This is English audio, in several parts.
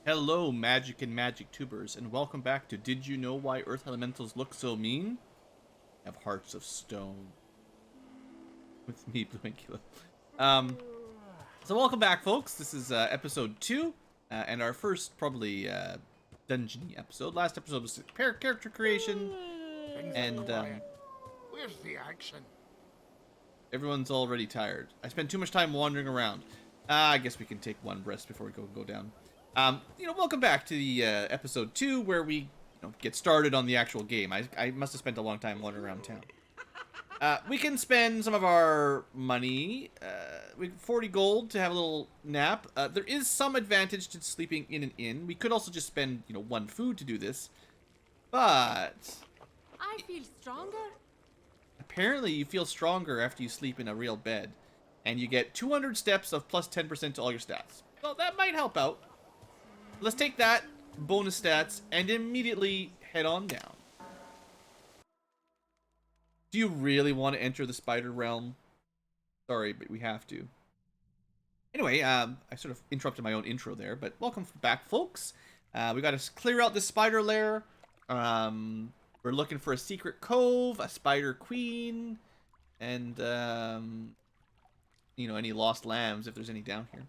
Hello, magic and magic tubers, and welcome back to Did You Know Why Earth Elementals Look So Mean? Have hearts of stone. With me, BlueAnkylo. So welcome back, folks. This is episode 2, and our first, probably, dungeon-y episode. Last episode was character creation, and Where's the action? everyone's already tired. I spent too much time wandering around. I guess we can take one rest before we go down. Welcome back to the episode 2, where we get started on the actual game. I must have spent a long time wandering around town. We can spend some of our money, 40 gold to have a little nap. There is some advantage to sleeping in an inn. We could also just spend, 1 food to do this. But I feel stronger. apparently you feel stronger after you sleep in a real bed. And you get 200 steps of plus 10% to all your stats. Well, that might help out. Let's take that, bonus stats, and immediately head on down. Do you really want to enter the spider realm? Sorry, but we have to. Anyway, I sort of interrupted my own intro there, but welcome back, folks. We got to clear out this spider lair. We're looking for a secret cove, a spider queen, and, any lost lambs if there's any down here.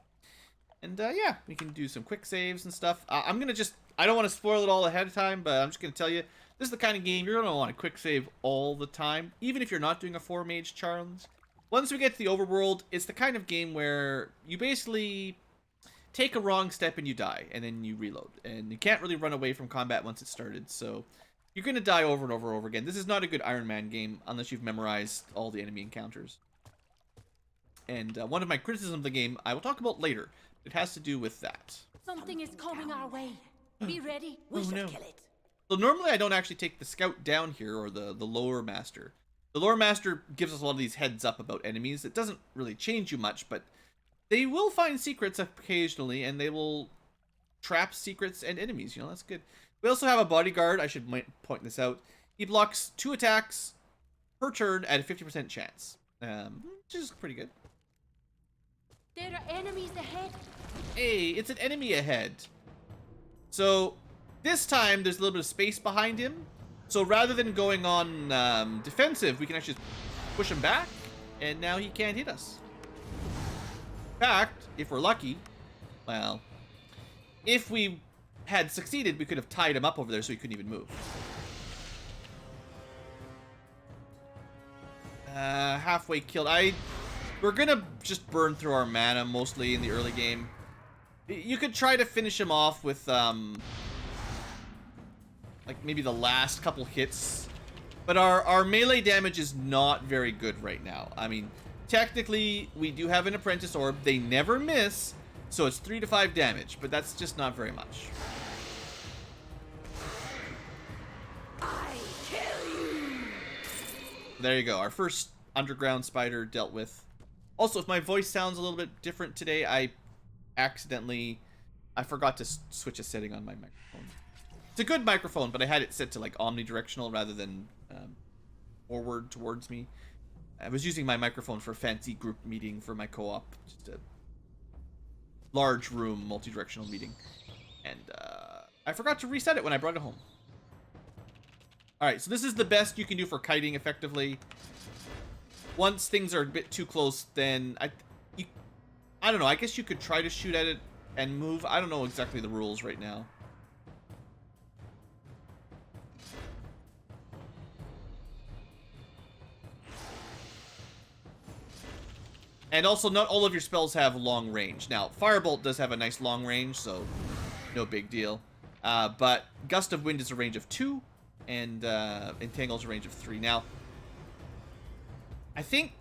And, yeah, we can do some quick saves and stuff. I don't want to spoil it all ahead of time, but I'm just going to tell you, this is the kind of game you're going to want to quick save all the time, even if you're not doing a 4-mage challenge. Once we get to the overworld, it's the kind of game where you basically take a wrong step and you die, and then you reload. And you can't really run away from combat once it started, so you're going to die over and over and over again. This is not a good Iron Man game unless you've memorized all the enemy encounters. And one of my criticisms of the game I will talk about later. It has to do with that. Something is coming our way. Be ready. We should kill it. So normally I don't actually take the scout down here, or the lore master. The lore master gives us a lot of these heads up about enemies. It doesn't really change you much, but they will find secrets occasionally, and they will trap secrets and enemies. That's good. We also have a bodyguard. I should point this out. He blocks 2 attacks per turn at a 50% chance, which is pretty good. There are enemies ahead. Hey, it's an enemy ahead. So this time there's a little bit of space behind him. So rather than going on defensive, we can actually push him back, and now he can't hit us. In fact, if we're lucky, well, if we had succeeded, we could have tied him up over there so he couldn't even move. Halfway killed. We're gonna just burn through our mana mostly in the early game. You could try to finish him off with, like maybe the last couple hits. But our melee damage is not very good right now. I mean, technically, we do have an apprentice orb. They never miss, so it's 3 to 5 damage, but that's just not very much. I kill you. There you go. Our first underground spider dealt with. Also, if my voice sounds a little bit different today, I forgot to switch a setting on my microphone. It's a good microphone, but I had it set to like omnidirectional rather than forward towards me. I was using my microphone for a fancy group meeting for my co-op, just a large room multi-directional meeting, and I forgot to reset it when I brought it home. All right, so this is the best you can do for kiting effectively. Once things are a bit too close, then I don't know. I guess you could try to shoot at it and move. I don't know exactly the rules right now. And also, not all of your spells have long range. Now, Firebolt does have a nice long range, so no big deal. But Gust of Wind is a range of 2, and Entangle is a range of 3. Now, I think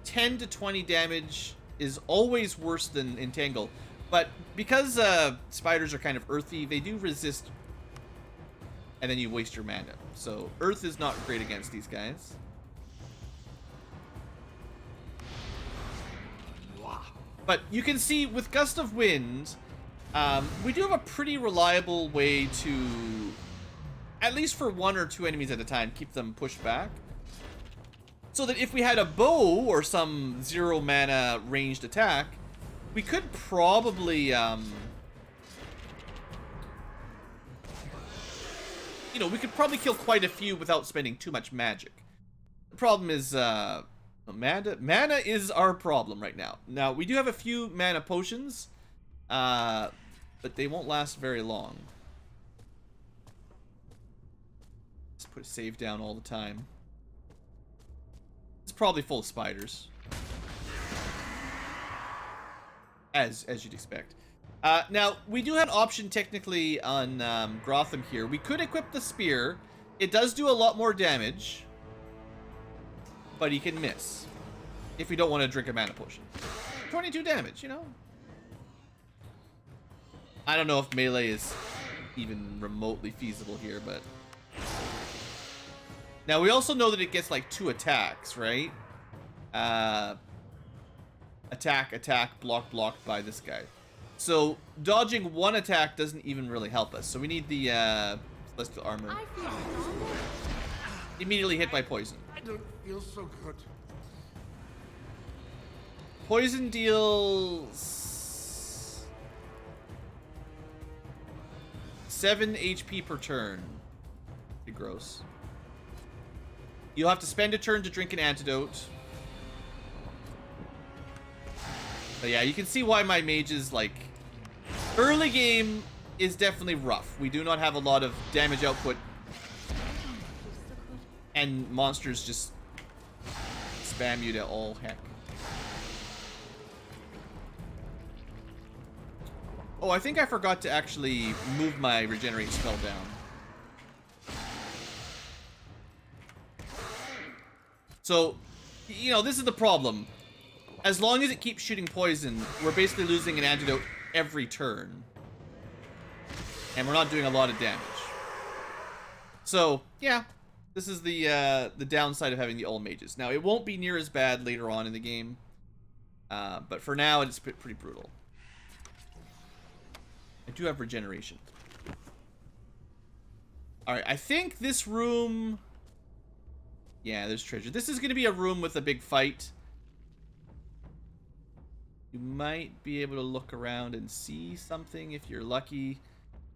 10 to 20 damage is always worse than Entangle. But because spiders are kind of earthy, they do resist, and then you waste your mana. So Earth is not great against these guys. But you can see with Gust of Wind, we do have a pretty reliable way to, at least for 1 or 2 enemies at a time, keep them pushed back. So that if we had a bow or some 0 mana ranged attack, we could probably you know, we could probably kill quite a few without spending too much magic. The problem is, mana is our problem right now. Now, we do have a few mana potions, but they won't last very long. Just put a save down all the time. It's probably full of spiders. As you'd expect. Now, we do have an option technically on Grotham here. We could equip the spear. It does do a lot more damage. But he can miss. If we don't want to drink a mana potion. 22 damage, you know? I don't know if melee is even remotely feasible here, but... Now, we also know that it gets like 2 attacks, right? Attack, attack, block, blocked by this guy. So, dodging 1 attack doesn't even really help us. So we need the Celestial Armor. Immediately hit by poison. I don't feel so good. Poison deals 7 HP per turn. Pretty gross. You'll have to spend a turn to drink an antidote. But yeah, you can see why my mage is like... Early game is definitely rough. We do not have a lot of damage output. And monsters just spam you to all heck. Oh, I think I forgot to actually move my regenerate spell down. So, you know, this is the problem. As long as it keeps shooting poison, we're basically losing an antidote every turn. And we're not doing a lot of damage. So, yeah. This is the downside of having the all mages. Now, it won't be near as bad later on in the game. But for now, it's pretty brutal. I do have regeneration. Alright, I think this room... Yeah, there's treasure. This is going to be a room with a big fight. You might be able to look around and see something if you're lucky.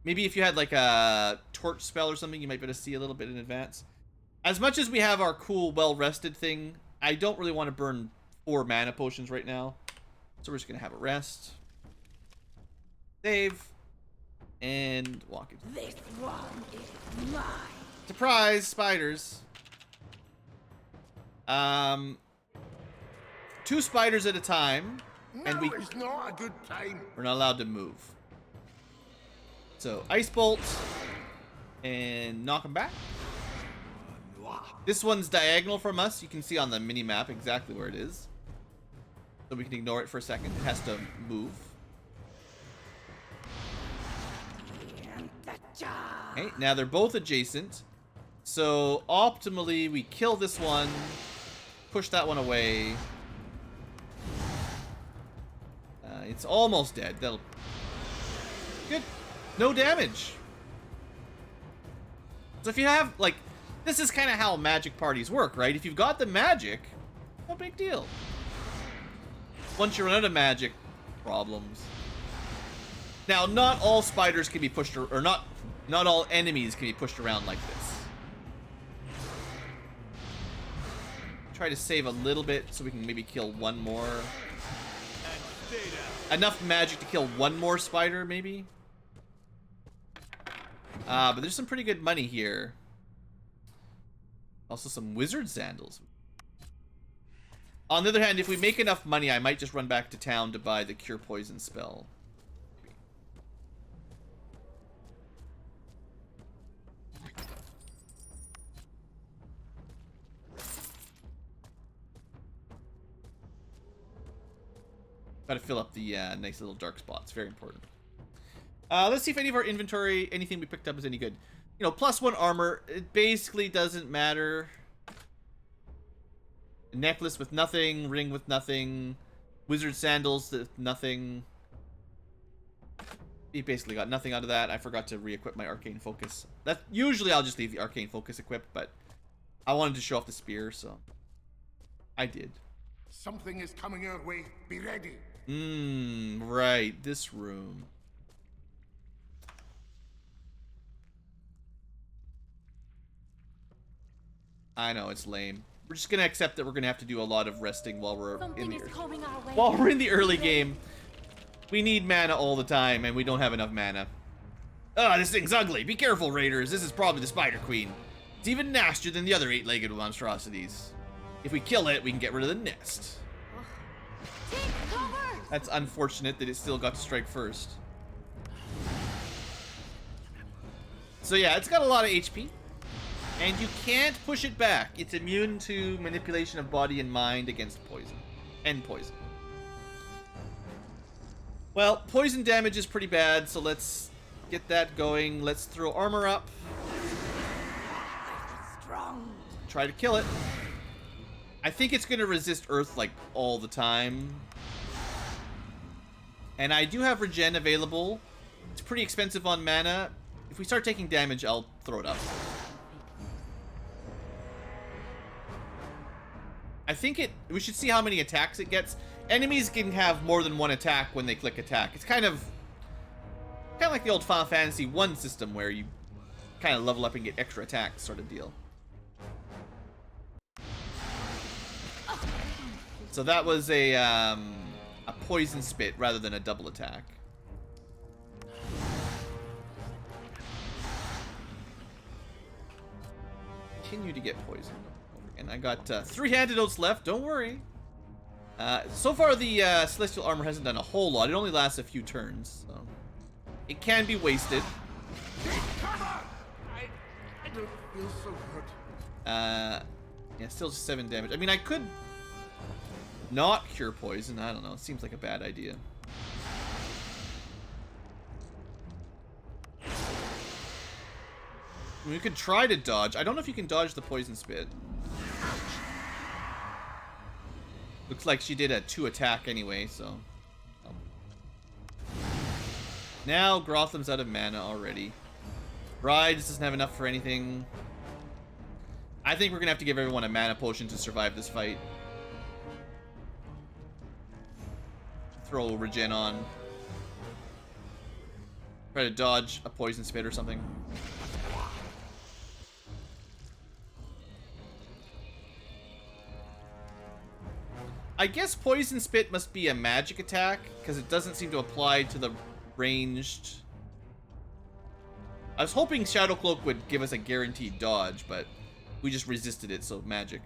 Maybe if you had like a torch spell or something, you might be able to see a little bit in advance. As much as we have our cool, well-rested thing, I don't really want to burn 4 mana potions right now. So we're just going to have a rest. Save. And walk it. This one is mine. Surprise, spiders. 2 spiders at a time. And No, it's not a good time. we're not allowed to move. So, Ice Bolt. And knock them back. This one's diagonal from us. You can see on the mini-map exactly where it is. So we can ignore it for a second. It has to move. Okay, now they're both adjacent. So, optimally, we kill this one. Push that one away. It's almost dead. That'll... Good. No damage. So if you have, like... This is kind of how magic parties work, right? If you've got the magic, no big deal. Once you run out of magic, problems. Now, not all spiders can be pushed... Or not all enemies can be pushed around like this. Try to save a little bit so we can maybe kill one more. Enough magic to kill one more spider, maybe. But there's some pretty good money here. Also some wizard sandals. On the other hand, if we make enough money, I might just run back to town to buy the cure poison spell. Gotta fill up the nice little dark spots. Very important. Let's see if any of our inventory, anything we picked up is any good. You know, +1 armor. It basically doesn't matter. A necklace with nothing. Ring with nothing. Wizard sandals with nothing. We basically got nothing out of that. I forgot to re-equip my arcane focus. That usually I'll just leave the arcane focus equipped, but I wanted to show off the spear, so I did. Something is coming our way. Be ready. Right. This room. I know, it's lame. We're just gonna accept that we're gonna have to do a lot of resting while we're Something is coming our way. while we're in the early game. We need mana all the time, and we don't have enough mana. Ah, this thing's ugly. Be careful, raiders. This is probably the Spider Queen. It's even nastier than the other 8-legged monstrosities. If we kill it, we can get rid of the nest. Take cover! That's unfortunate that it still got to strike first. So yeah, it's got a lot of HP. And you can't push it back. It's immune to manipulation of body and mind against poison. And poison. Well, poison damage is pretty bad, so let's get that going. Let's throw armor up. Strong. Try to kill it. I think it's going to resist Earth, like, all the time. And I do have regen available. It's pretty expensive on mana. If we start taking damage, I'll throw it up. I think we should see how many attacks it gets. Enemies can have more than one attack when they click attack. It's kind of like the old Final Fantasy 1 system where you kind of level up and get extra attacks sort of deal. So that was a poison spit rather than a double attack. Continue to get poisoned. And I got 3 antidotes left, don't worry. So far the Celestial Armor hasn't done a whole lot. It only lasts a few turns, so it can be wasted. I don't feel so good. Yeah, still just 7 damage. I mean, I could not cure poison. I don't know. It seems like a bad idea. We could try to dodge. I don't know if you can dodge the poison spit. Looks like she did a 2 attack anyway, so. Now Grotham's out of mana already. Brides doesn't have enough for anything. I think we're gonna have to give everyone a mana potion to survive this fight. Throw regen on. Try to dodge a poison spit or something. I guess Poison Spit must be a magic attack, because it doesn't seem to apply to the ranged... I was hoping Shadow Cloak would give us a guaranteed dodge, but we just resisted it, so magic.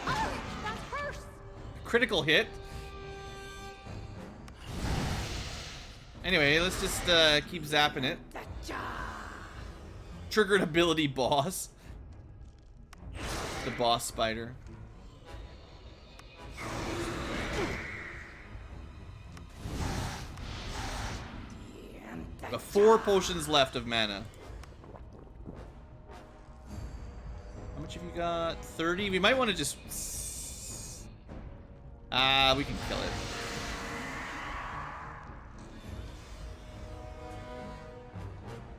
Oh, that hurts. Critical hit. Anyway, let's just keep zapping it. Triggered ability boss. The boss spider. Got 4 potions left of mana. How much have you got? 30? We might want to just... we can kill it.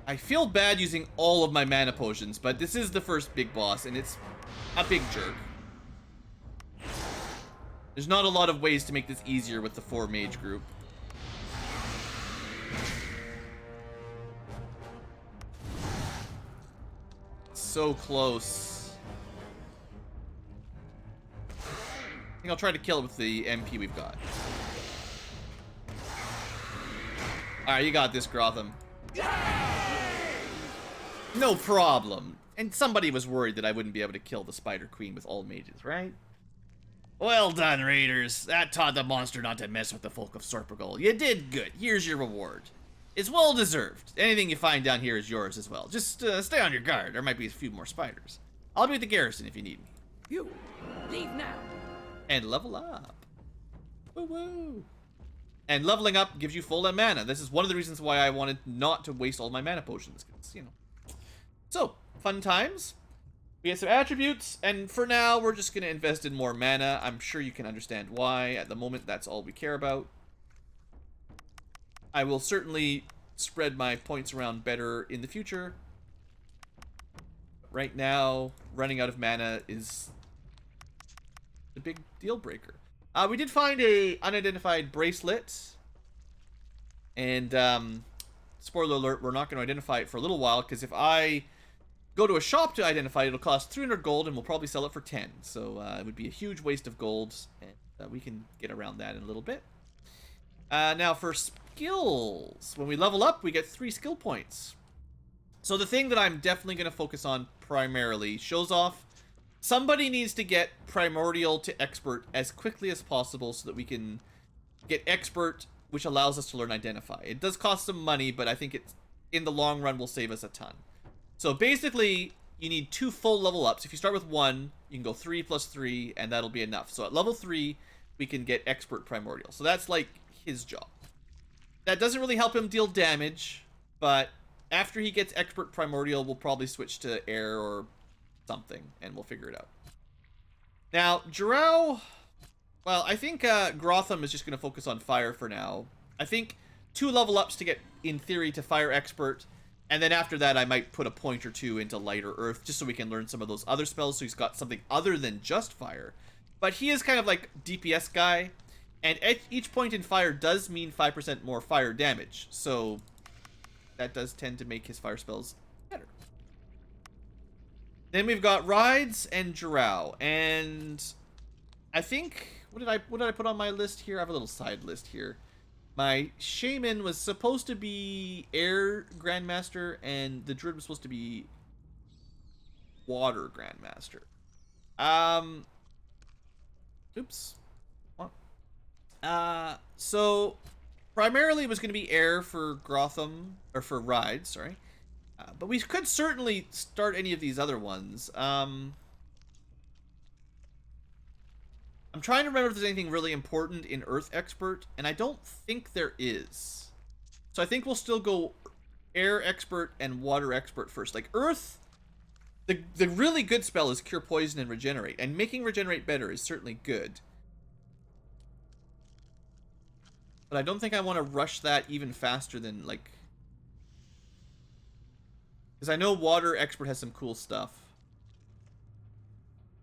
I feel bad using all of my mana potions, but this is the first big boss, and it's a big jerk. There's not a lot of ways to make this easier with the 4 mage group. So close. I think I'll try to kill it with the MP we've got. Alright, you got this, Grotham. No problem. And somebody was worried that I wouldn't be able to kill the Spider Queen with all mages, right? Well done, raiders. That taught the monster not to mess with the folk of Sorpagal. You did good. Here's your reward. It's well deserved. Anything you find down here is yours as well. Just stay on your guard. There might be a few more spiders. I'll be at the garrison if you need me. You leave now. And level up. Woo woo. And leveling up gives you full mana. This is one of the reasons why I wanted not to waste all my mana potions. 'Cause, you know. So, fun times. We have some attributes, and for now, we're just going to invest in more mana. I'm sure you can understand why. At the moment, that's all we care about. I will certainly spread my points around better in the future. Right now, running out of mana is the big deal breaker. We did find a unidentified bracelet. And, spoiler alert, we're not going to identify it for a little while, because if I go to a shop to identify it, it'll cost 300 gold, and we'll probably sell it for 10. So, it would be a huge waste of gold, and we can get around that in a little bit. Now, for skills, when we level up, we get 3 skill points. So the thing that I'm definitely going to focus on primarily, shows off. Somebody needs to get primordial to expert as quickly as possible so that we can get expert, which allows us to learn identify. It does cost some money, but I think it's in the long run will save us a ton. So basically, you need 2 full level ups. If you start with 1, you can go 3 plus 3, and that'll be enough. So at level 3, we can get expert primordial. So that's like his job. That doesn't really help him deal damage, but after he gets expert primordial, we'll probably switch to air or something, and we'll figure it out. Now, Jarrell, well, I think Grotham is just going to focus on fire for now. I think 2 level ups to get, in theory, to fire expert, and then after that I might put a point or 2 into light or earth, just so we can learn some of those other spells, so he's got something other than just fire. But he is kind of like DPS guy, and each point in fire does mean 5% more fire damage, so that does tend to make his fire spells better. Then we've got Rides and Jarrell, and I think, what did I put on my list here? I have a little side list here. My Shaman was supposed to be Air Grandmaster, and the Druid was supposed to be Water Grandmaster. Oops. So primarily it was going to be Air for Grotham, or for Ride, sorry. But we could certainly start any of these other ones. I'm trying to remember if there's anything really important in Earth Expert, and I don't think there is. So I think we'll still go Air Expert and Water Expert first. Like Earth, the really good spell is Cure Poison and Regenerate, and making Regenerate better is certainly good. But I don't think I want to rush that even faster than, like... Because I know Water Expert has some cool stuff.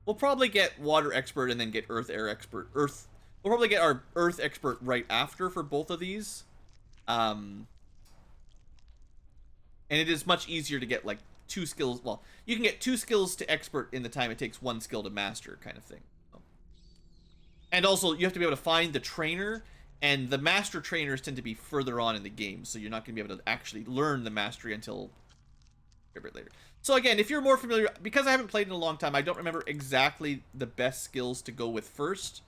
We'll probably get Water Expert and then get Earth Air Expert. We'll probably get our Earth Expert right after for both of these. And it is much easier to get, like, 2 skills. Well, you can get 2 skills to Expert in the time it takes 1 skill to Master, kind of thing. And also, you have to be able to find the trainer... And the master trainers tend to be further on in the game, so you're not going to be able to actually learn the mastery until a bit later. So again, if you're more familiar, because I haven't played in a long time, I don't remember exactly the best skills to go with first.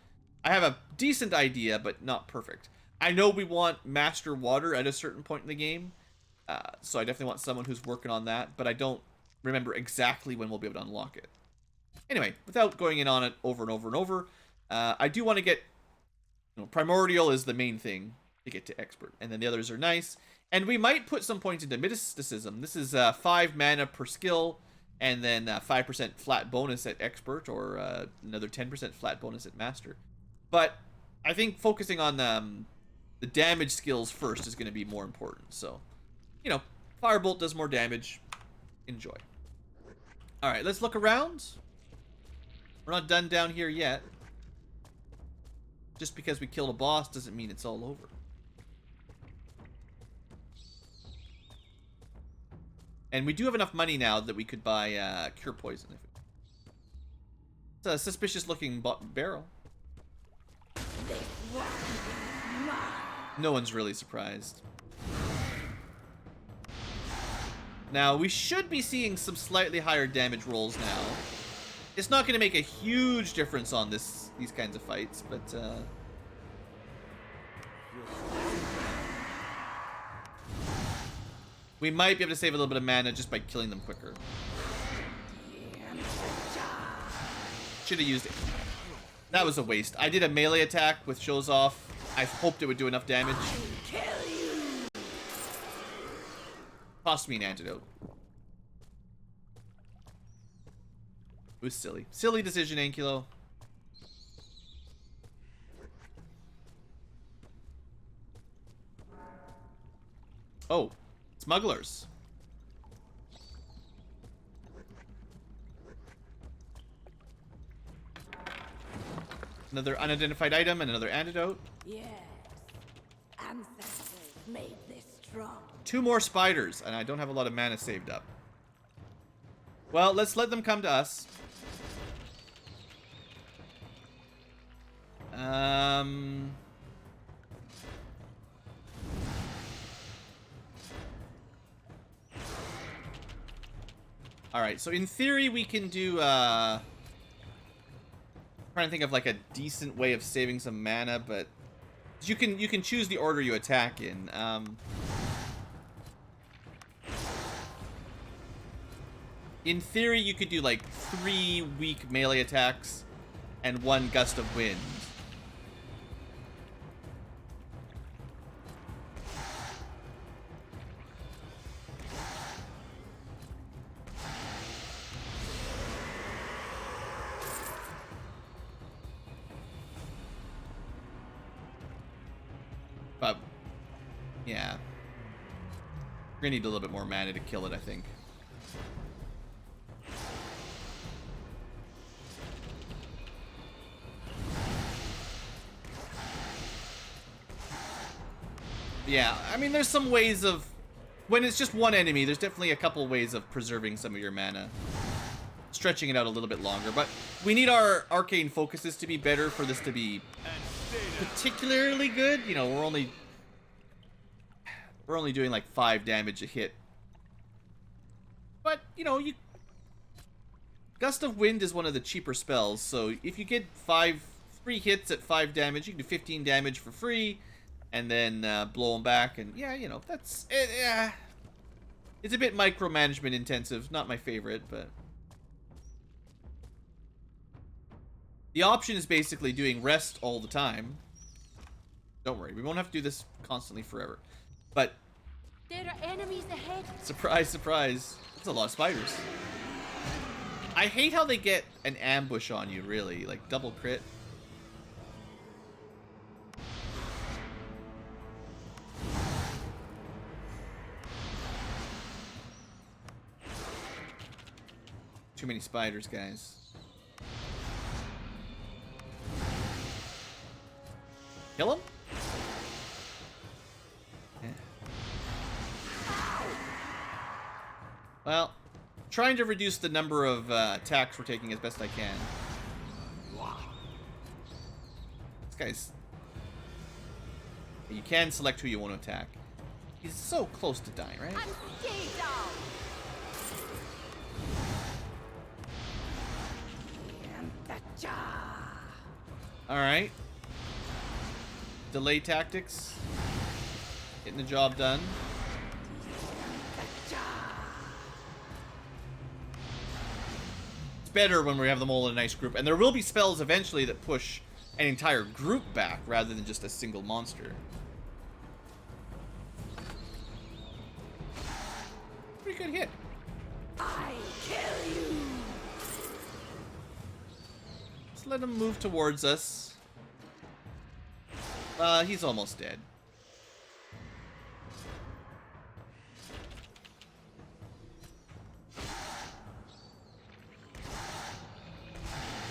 I have a decent idea, but not perfect. I know we want Master Water at a certain point in the game, so I definitely want someone who's working on that, but I don't remember exactly when we'll be able to unlock it. Anyway, without going in on it over and over and over, I do want to get... Primordial is the main thing to get to Expert, and then the others are nice. And we might put some points into Mysticism. This is 5 mana per skill, and then 5% flat bonus at Expert, or another 10% flat bonus at Master. But I think focusing on the damage skills first is going to be more important. So, you know, Firebolt does more damage. Enjoy. Alright, let's look around. We're not done down here yet. Just because we killed a boss doesn't mean it's all over. And we do have enough money now that we could buy Cure Poison. It's a suspicious looking barrel. No one's really surprised. Now, we should be seeing some slightly higher damage rolls now. It's not going to make a huge difference on these kinds of fights, but we might be able to save a little bit of mana just by killing them quicker. Should have used it. That was a waste. I did a melee attack with shows off. I hoped it would do enough damage. Cost me an antidote. It was silly. Silly decision, Ankylo. Oh, smugglers. Another unidentified item and another antidote. Yes. Ancestors made this strong. 2 more spiders, and I don't have a lot of mana saved up. Well, let's let them come to us. Alright, so in theory we can do, trying to think of like a decent way of saving some mana, but you can choose the order you attack in. In theory, you could do like 3 weak melee attacks and 1 gust of wind. But, yeah. We're gonna need a little bit more mana to kill it, I think. Yeah, I mean, there's some ways of... When it's just one enemy, there's definitely a couple ways of preserving some of your mana. Stretching it out a little bit longer. But we need our arcane focuses to be better for this to be particularly good. You know, we're only doing like 5 damage a hit. But, you know, Gust of Wind is one of the cheaper spells, so if you get 3 hits at 5 damage, you can do 15 damage for free. And then blow them back, and yeah, you know, that's it. Yeah, it's a bit micromanagement intensive. Not my favorite, but the option is basically doing rest all the time. Don't worry, we won't have to do this constantly forever. But There are enemies ahead. surprise, surprise, that's a lot of spiders. I hate how they get an ambush on you. Really, like double crit. Too many spiders, guys. Kill him? Yeah. Well, trying to reduce the number of attacks we're taking as best I can. This guy's... You can select who you want to attack. He's so close to dying, right? Stay down. Alright. Delay tactics. Getting the job done. It's better when we have them all in a nice group. And there will be spells eventually that push an entire group back rather than just a single monster. Pretty good hit. I kill you. Let him move towards us. He's almost dead.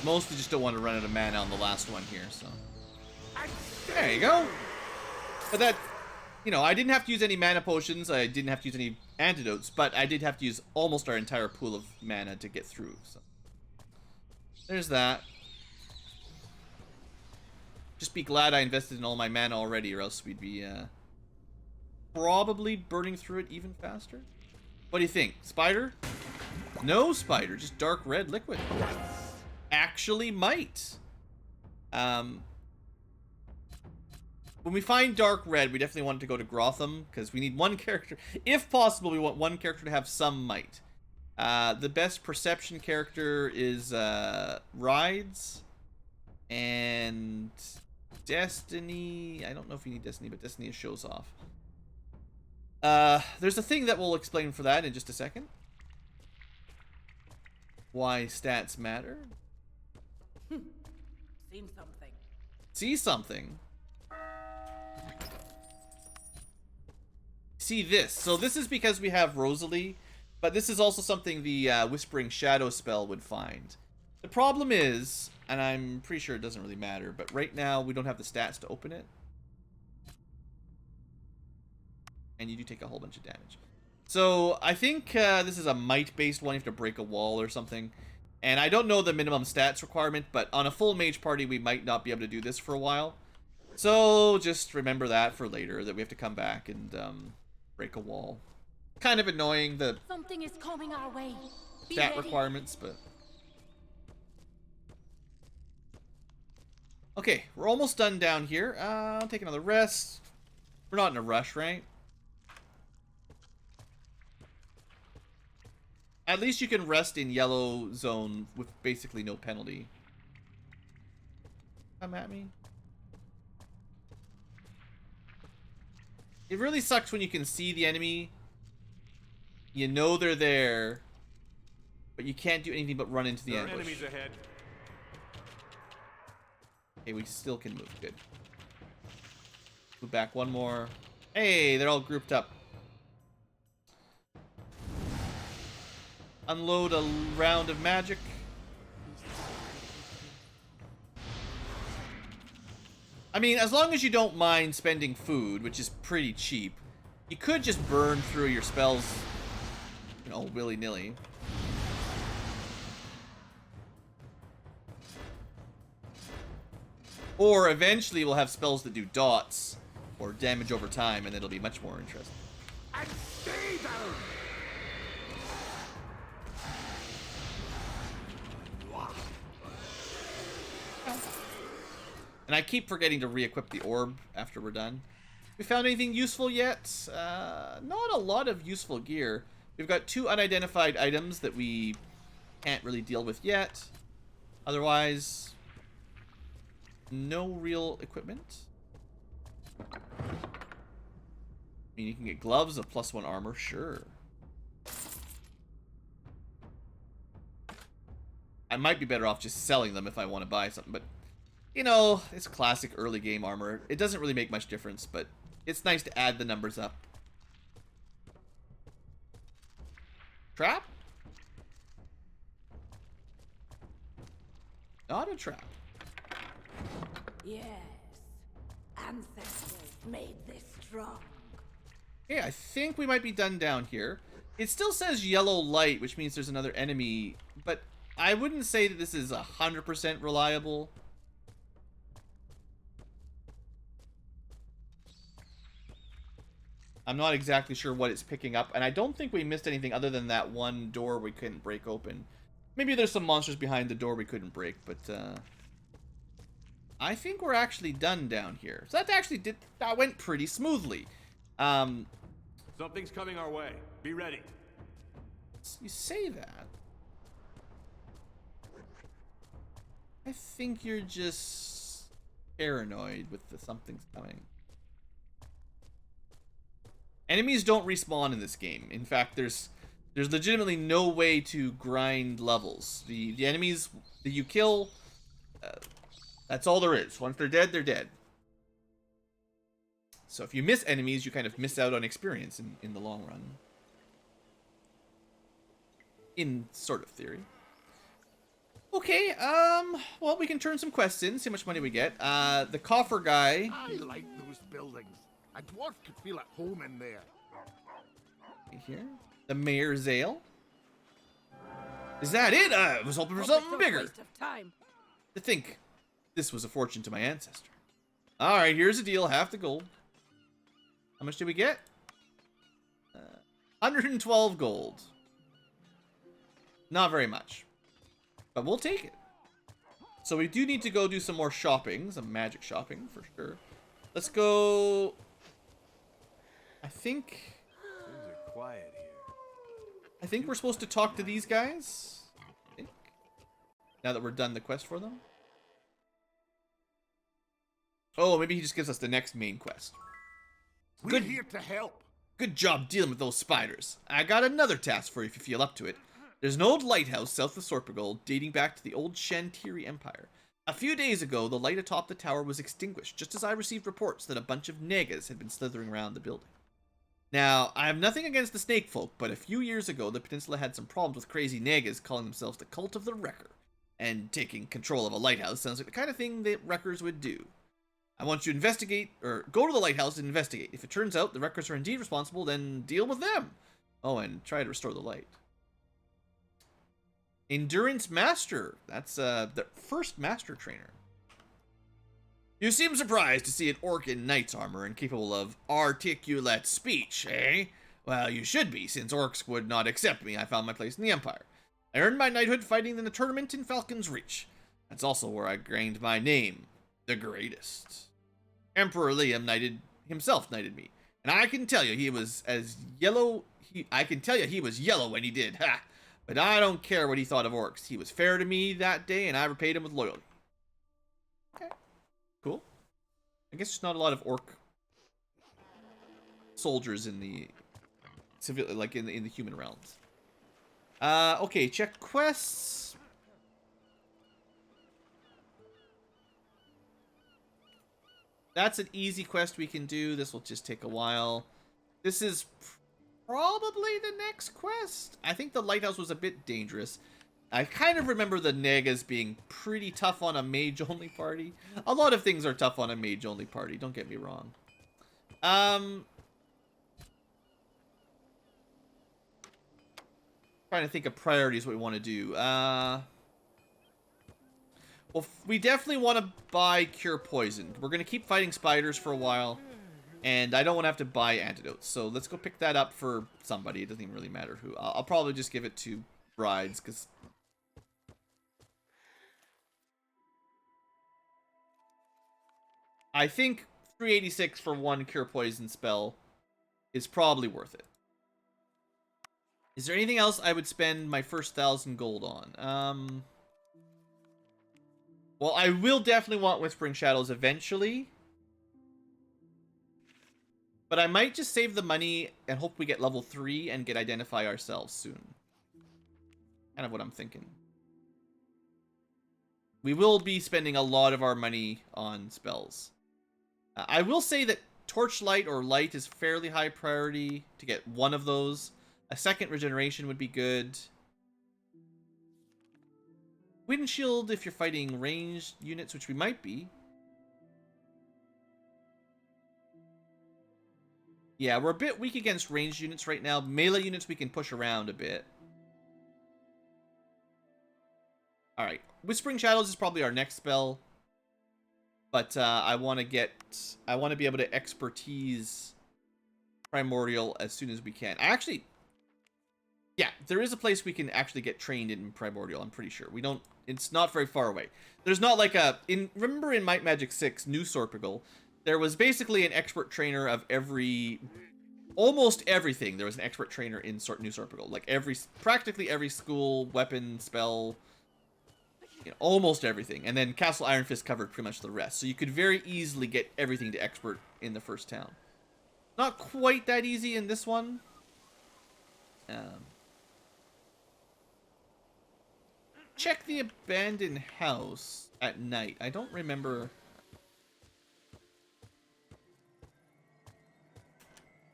Mostly just don't want to run out of mana on the last one here, so. There you go. But that, you know, I didn't have to use any mana potions, I didn't have to use any antidotes, but I did have to use almost our entire pool of mana to get through, so. There's that. Just be glad I invested in all my mana already, or else we'd be probably burning through it even faster. What do you think? Spider? No spider, just dark red liquid. Actually might. When we find dark red, we definitely want to go to Grotham, because we need 1 character. If possible, we want 1 character to have some might. The best perception character is Rides. And Destiny. I don't know if you need Destiny, but Destiny shows off. There's a thing that we'll explain for that in just a second. Why stats matter. Seen something. See something. See this. So this is because we have Rosalie, but this is also something the Whispering Shadow spell would find. The problem is, and I'm pretty sure it doesn't really matter, but right now we don't have the stats to open it. And you do take a whole bunch of damage. So I think this is a might-based one. You have to break a wall or something. And I don't know the minimum stats requirement, but on a full mage party, we might not be able to do this for a while. So just remember that for later, that we have to come back and break a wall. Kind of annoying, the Something is coming our way. Be stat ready. requirements, but... Okay, we're almost done down here. I'll take another rest. We're not in a rush, right? At least you can rest in yellow zone with basically no penalty. Come at me. It really sucks when you can see the enemy. You know they're there, but you can't do anything but run into the ambush. Enemies ahead. Okay, we still can move. Good. Move back one more. Hey, they're all grouped up. Unload a round of magic. I mean, as long as you don't mind spending food, which is pretty cheap, you could just burn through your spells, you know, willy-nilly. Or eventually we'll have spells that do dots or damage over time, and it'll be much more interesting. And stay down. And I keep forgetting to re-equip the orb after we're done. We found anything useful yet? Not a lot of useful gear. We've got 2 unidentified items that we can't really deal with yet. Otherwise, no real equipment. I mean, you can get gloves of +1 armor, sure. I might be better off just selling them if I want to buy something, but you know, it's classic early game armor. It doesn't really make much difference, but it's nice to add the numbers up. Trap? Not a trap. Yes. Ancestors made this strong. Okay, I think we might be done down here. It still says yellow light, which means there's another enemy, but I wouldn't say that this is 100% reliable. I'm not exactly sure what it's picking up, and I don't think we missed anything other than that one door we couldn't break open. Maybe there's some monsters behind the door we couldn't break, but I think we're actually done down here. So that went pretty smoothly. Something's coming our way. Be ready. You say that. I think you're just paranoid with the something's coming. Enemies don't respawn in this game. In fact, there's legitimately no way to grind levels. The enemies that you kill, that's all there is. Once they're dead, they're dead. So if you miss enemies, you kind of miss out on experience in the long run. In sort of theory. Okay, well, we can turn some quests in, see how much money we get. The coffer guy. I like those buildings. A dwarf could feel at home in there. Here. The Mayor's Ale. Is that it? I was hoping for something bigger. Waste of time. To think this was a fortune to my ancestor. Alright, here's the deal. Half the gold. How much did we get? 112 gold. Not very much. But we'll take it. So we do need to go do some more shopping. Some magic shopping, for sure. Let's go... I think Things are quiet here. I think we're supposed to talk to these guys. I think. Now that we're done the quest for them. Oh, maybe he just gives us the next main quest. We're here to help. Good job dealing with those spiders. I got another task for you if you feel up to it. There's an old lighthouse south of Sorpagold dating back to the old Shantiri Empire. A few days ago, the light atop the tower was extinguished, just as I received reports that a bunch of negas had been slithering around the building. Now, I have nothing against the snake folk, but a few years ago, the peninsula had some problems with crazy negas calling themselves the Cult of the Wrecker. And taking control of a lighthouse sounds like the kind of thing that wreckers would do. I want you to investigate, or go to the lighthouse and investigate. If it turns out the wreckers are indeed responsible, then deal with them. Oh, and try to restore the light. Endurance Master. That's the first Master Trainer. You seem surprised to see an orc in knight's armor and capable of articulate speech, eh? Well, you should be, since orcs would not accept me. I found my place in the Empire. I earned my knighthood fighting in the tournament in Falcon's Reach. That's also where I gained my name, the Greatest. Emperor Liam himself knighted me, and I can tell you he was yellow when he did. Ha! But I don't care what he thought of orcs. He was fair to me that day, and I repaid him with loyalty. Okay, cool. I guess there's not a lot of orc soldiers in the civil, like in the human realms. Okay, check quests. That's an easy quest we can do. This will just take a while. This is probably the next quest. I think the lighthouse was a bit dangerous. I kind of remember the Negas being pretty tough on a mage-only party. A lot of things are tough on a mage-only party, don't get me wrong. Trying to think of priorities what we want to do. Well, we definitely want to buy Cure Poison. We're going to keep fighting spiders for a while. And I don't want to have to buy antidotes. So let's go pick that up for somebody. It doesn't even really matter who. I'll probably just give it to brides, because I think 386 for one Cure Poison spell is probably worth it. Is there anything else I would spend my first 1,000 gold on? Well, I will definitely want Whispering Shadows eventually. But I might just save the money and hope we get level 3 and get Identify ourselves soon. Kind of what I'm thinking. We will be spending a lot of our money on spells. I will say that Torchlight or Light is fairly high priority to get one of those. A second regeneration would be good. Windshield if you're fighting ranged units, which we might be. Yeah, we're a bit weak against ranged units right now. Melee units we can push around a bit. Alright, Whispering Shadows is probably our next spell. But I want to be able to expertise Primordial as soon as we can. Yeah, there is a place we can actually get trained in Primordial, I'm pretty sure. It's not very far away. There's not like remember in Might Magic 6, New Sorpigal, there was basically an expert trainer of almost everything. There was an expert trainer in New Sorpigal. Like practically every school, weapon, spell, almost everything. And then Castle Iron Fist covered pretty much the rest. So you could very easily get everything to expert in the first town. Not quite that easy in this one. Check the abandoned house at night. I don't remember.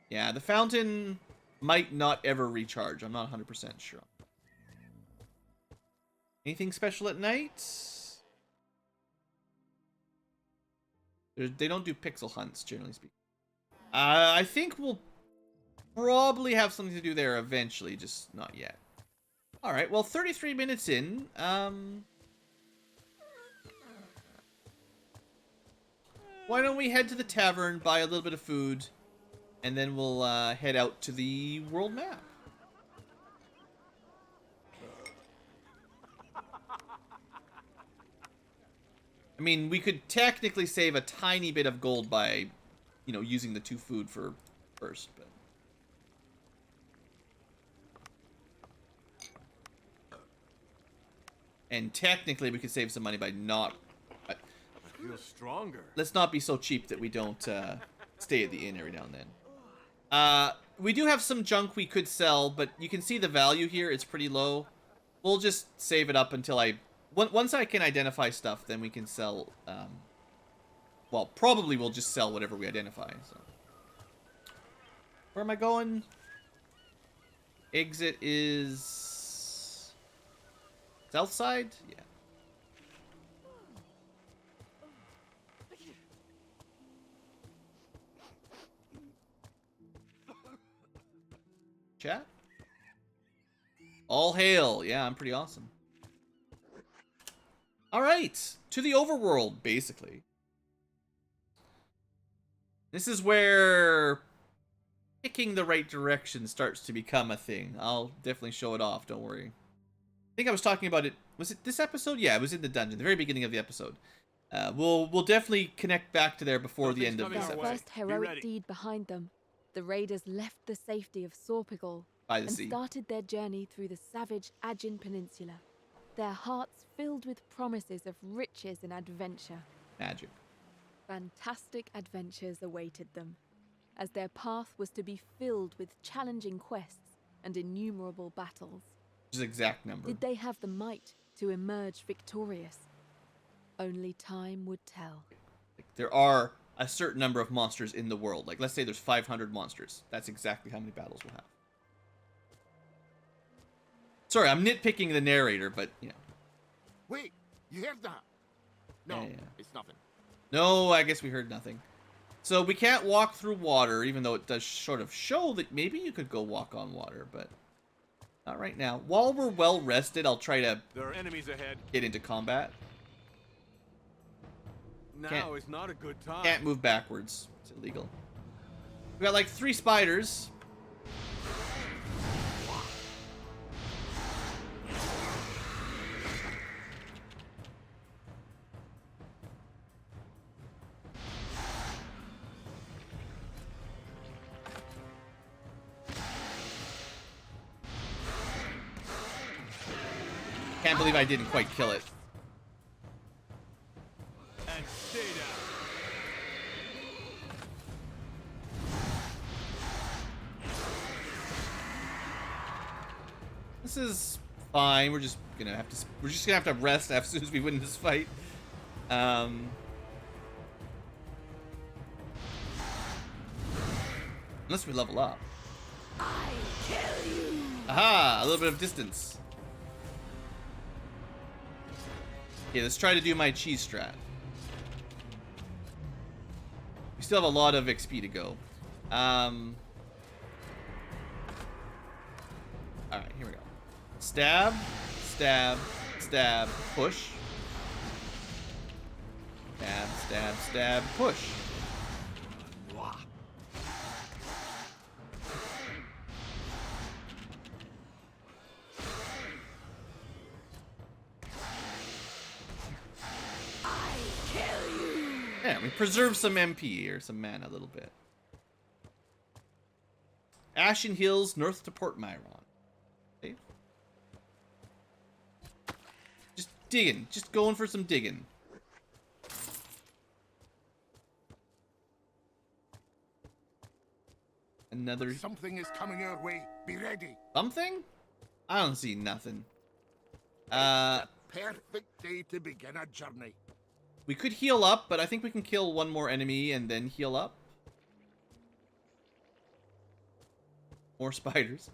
Yeah, the fountain might not ever recharge. I'm not 100% sure. Anything special at night? They don't do pixel hunts, generally speaking. I think we'll probably have something to do there eventually, just not yet. Alright, well, 33 minutes in. Why don't we head to the tavern, buy a little bit of food, and then we'll head out to the world map. I mean, we could technically save a tiny bit of gold by, using the 2 food for first, but... And technically, we could save some money by not... I feel stronger. Let's not be so cheap that we don't stay at the inn every now and then. We do have some junk we could sell, but you can see the value here. It's pretty low. We'll just save it up until once I can identify stuff, then we can sell... well, probably we'll just sell whatever we identify. So. Where am I going? Exit is... South side? Yeah. Chat? All hail. Yeah, I'm pretty awesome. Alright. To the overworld, basically. This is where picking the right direction starts to become a thing. I'll definitely show it off, don't worry. I think I was talking about it. Was it this episode? Yeah, it was in the dungeon, the very beginning of the episode. We'll definitely connect back to there before the end of this Their episode. first heroic deed behind them, the raiders left the safety of Sorpigal By the and sea. started their journey through the savage Aegean Peninsula, their hearts filled with promises of riches and adventure. Magic. Fantastic adventures awaited them, as their path was to be filled with challenging quests and innumerable battles. Which is exact number. Did they have the might to emerge victorious? Only time would tell. There are a certain number of monsters in the world. Like, let's say there's 500 monsters. That's exactly how many battles we'll have. Sorry, I'm nitpicking the narrator, but, you know. Wait, you heard that? No, Yeah. it's nothing. No, I guess we heard nothing. So we can't walk through water, even though it does sort of show that maybe you could go walk on water, but not right now. While we're well rested, I'll try to There are enemies ahead. get into combat. Now is not a good time. Can't move backwards. It's illegal. We got like 3 spiders. Can't believe I didn't quite kill it. And stay down. This is fine. We're just gonna have to rest as soon as we win this fight. Unless we level up. I kill you. Aha! A little bit of distance. Okay, let's try to do my cheese strat. We still have a lot of XP to go. Alright, here we go. Stab, stab, stab, push. Stab, stab, stab, push. Yeah, we preserve some MP or some mana a little bit. Ashen Hills, north to Port Myron. Okay. Just digging. Just going for some digging. Another... Something is coming our way. Be ready. Something? I don't see nothing. Perfect day to begin a journey. We could heal up, but I think we can kill one more enemy and then heal up. More spiders.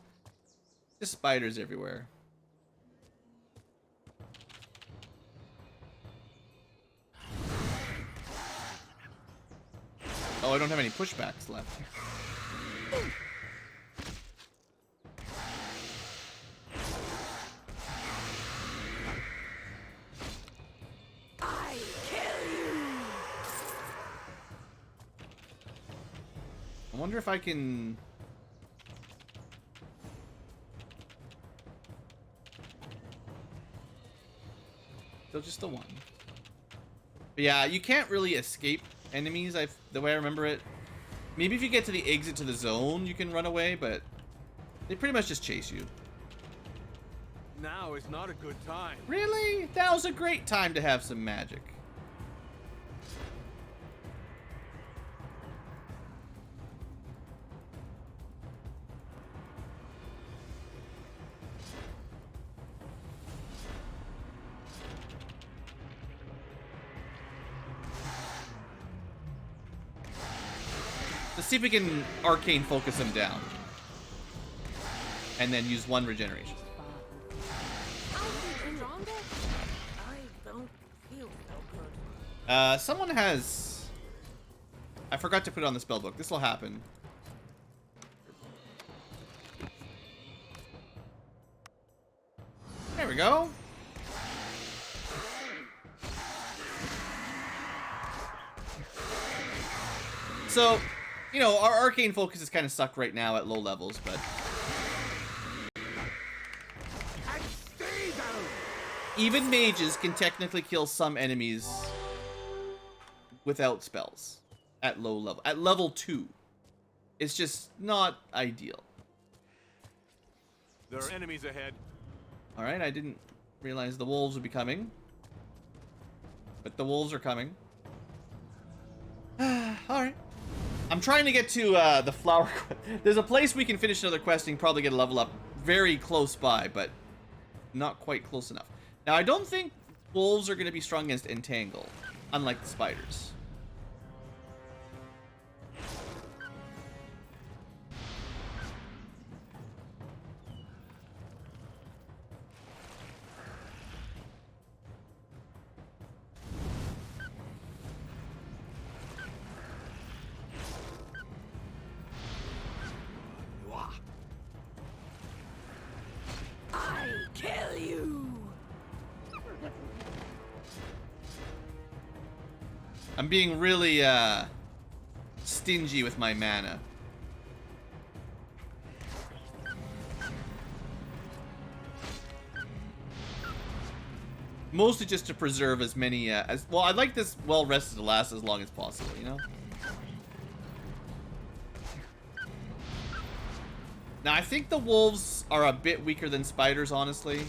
Just spiders everywhere. Oh, I don't have any pushbacks left. I wonder if I can... Still just the one. But yeah, you can't really escape enemies, the way I remember it. Maybe if you get to the exit to the zone, you can run away, but they pretty much just chase you. Now is not a good time. Really? That was a great time to have some magic. Let's see if we can arcane focus him down. And then use 1 regeneration. I don't feel so good. Someone has... I forgot to put it on the spellbook. This will happen. go. So, you know, our arcane focus is kind of stuck right now at low levels, but And stay down. even mages can technically kill some enemies without spells at low level. At level 2. It's just not ideal. There are enemies ahead. Alright, I didn't realize the wolves would be coming. But the wolves are coming. Alright. I'm trying to get to the flower. There's a place we can finish another quest and probably get a level up very close by, but not quite close enough. Now, I don't think wolves are going to be strong against Entangle, unlike the spiders. I kill you. I'm being really stingy with my mana. Mostly just to preserve as many as well. I'd like this well rested to last as long as possible, you know. Now I think the wolves are a bit weaker than spiders, honestly.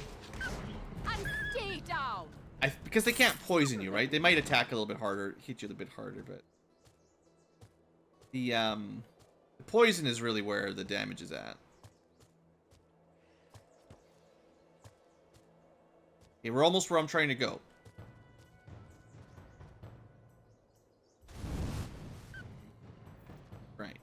And stay down. Because they can't poison you, right? They might attack a little bit harder, hit you a little bit harder, but the poison is really where the damage is at. Okay, we're almost where I'm trying to go. Right.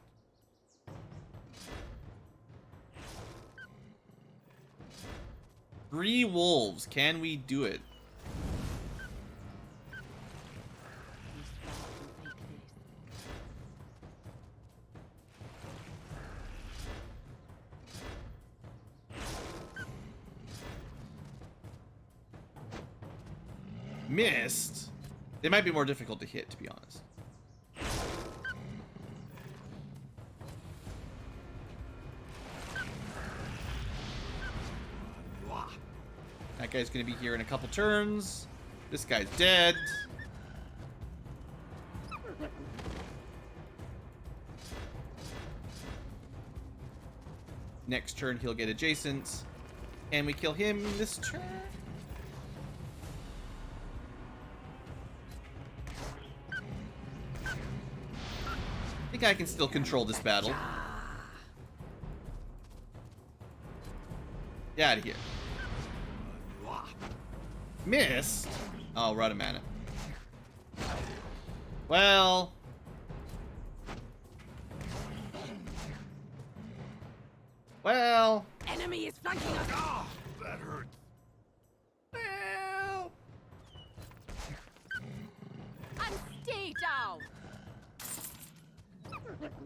Three wolves. Can we do it? Missed. They might be more difficult to hit, to be honest. That guy's gonna be here in a couple turns. This guy's dead. Next turn he'll get adjacent. And we kill him this turn. I think I can still control this battle. Get out of here. Missed. Oh, we're out of mana. Well. Well. Enemy is flanking us. Ah, that hurt. Well. And stay down.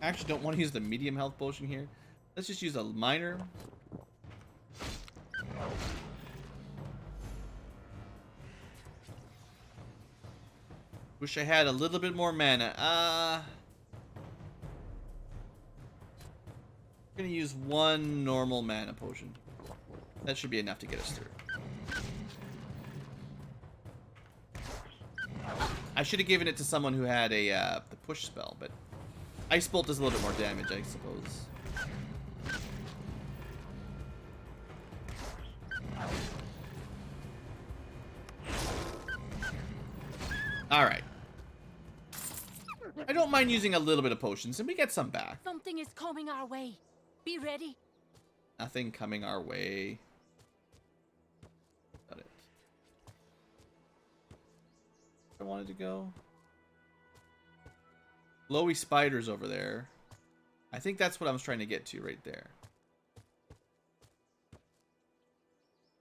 I actually don't want to use the medium health potion here. Let's just use a minor. Wish I had a little bit more mana. I'm gonna use one normal mana potion. That should be enough to get us through. I should have given it to someone who had a the push spell, but Ice Bolt does a little bit more damage, I suppose. Alright. I don't mind using a little bit of potions, and we get some back. Something is coming our way. Be ready. Nothing coming our way. Got it. I wanted to go. Glowy spiders over there. I think that's what I was trying to get to right there.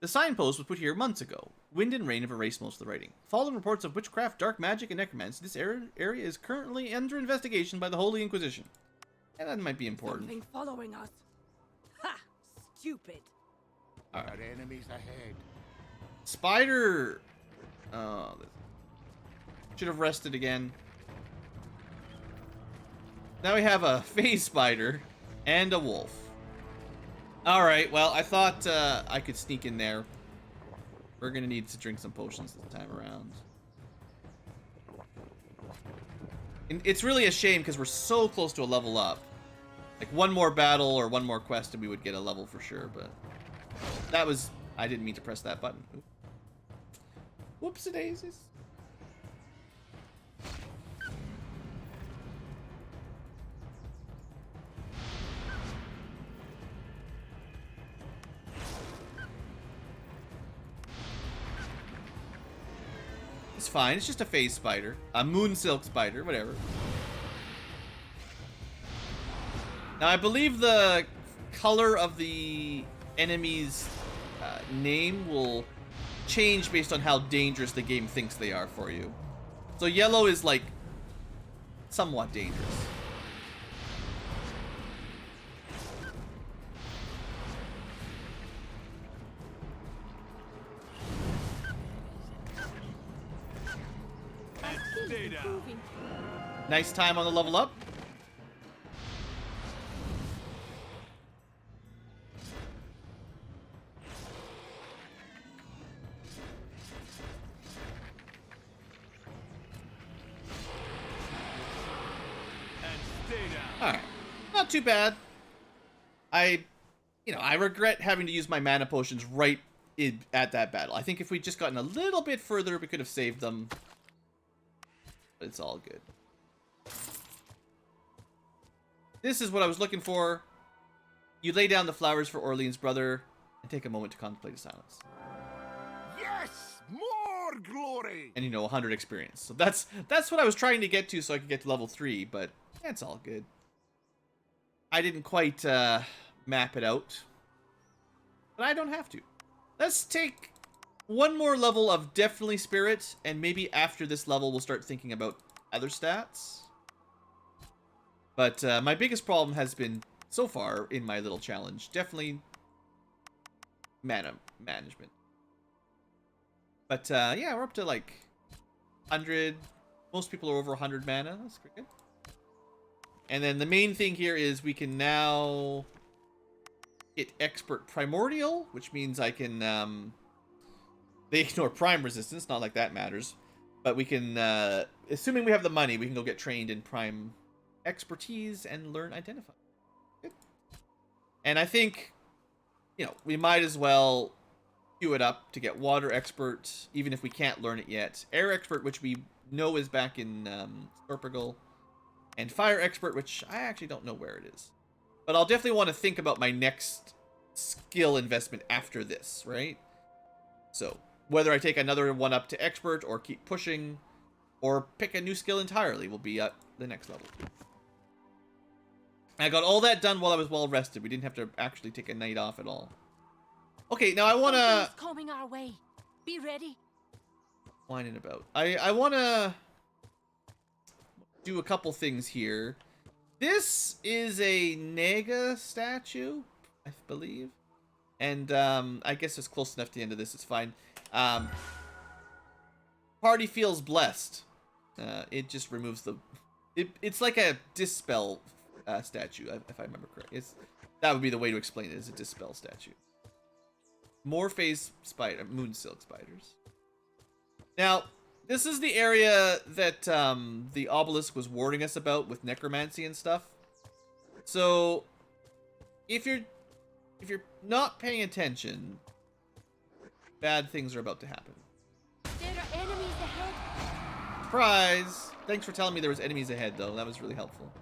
The signpost was put here months ago. Wind and rain have erased most of the writing. Following reports of witchcraft, dark magic, and necromancy, this area is currently under investigation by the Holy Inquisition. And that might be important. Something following us. Ha! Stupid. Got enemies ahead. Spider. Oh, should have rested again. Now we have a phase spider and a wolf. All right. Well, I thought I could sneak in there. We're gonna need to drink some potions this time around. And it's really a shame because we're so close to a level up. Like one more battle or one more quest and we would get a level for sure, but that was... I didn't mean to press that button. Whoopsie daisies. It's fine. It's just a phase spider. A moon silk spider, whatever. Now, I believe the color of the enemy's name will change based on how dangerous the game thinks they are for you. So yellow is like somewhat dangerous. Stay down. Nice time on the level up. Alright. Not too bad. I regret having to use my mana potions right at that battle. I think if we'd just gotten a little bit further, we could have saved them. But it's all good. This is what I was looking for. You lay down the flowers for Orleans' brother and take a moment to contemplate his silence. Yes! More glory! And 100 experience. So that's what I was trying to get to so I could get to level 3, but it's all good. I didn't quite map it out. But I don't have to. Let's take one more level of definitely spirit, and maybe after this level we'll start thinking about other stats. But my biggest problem has been, so far, in my little challenge, definitely mana management. But yeah, we're up to like 100. Most people are over 100 mana. That's pretty good. And then the main thing here is we can now get Expert Primordial, which means I can... they ignore Prime Resistance, not like that matters. But we can, assuming we have the money, we can go get trained in Prime Expertise and learn Identify. Good. And I think, we might as well queue it up to get Water Expert, even if we can't learn it yet. Air Expert, which we know is back in Storpagal. And Fire Expert, which I actually don't know where it is. But I'll definitely want to think about my next skill investment after this, right? So, whether I take another one up to Expert, or keep pushing, or pick a new skill entirely will be at the next level. I got all that done while I was well rested. We didn't have to actually take a night off at all. Okay, now I want to... Something's coming our way. Be ready. Whining about. I want to do a couple things here. This is a Naga statue, I believe. And I guess it's close enough to the end of this. It's fine. Party feels blessed. It just removes the... It's like a dispel statue, if I remember correctly. That would be the way to explain it, is a dispel statue. More phase spider, moon silk spiders. Now, this is the area that the obelisk was warning us about with necromancy and stuff. So, if you're not paying attention, bad things are about to happen. There are enemies ahead. Surprise! Thanks for telling me there was enemies ahead, though. That was really helpful.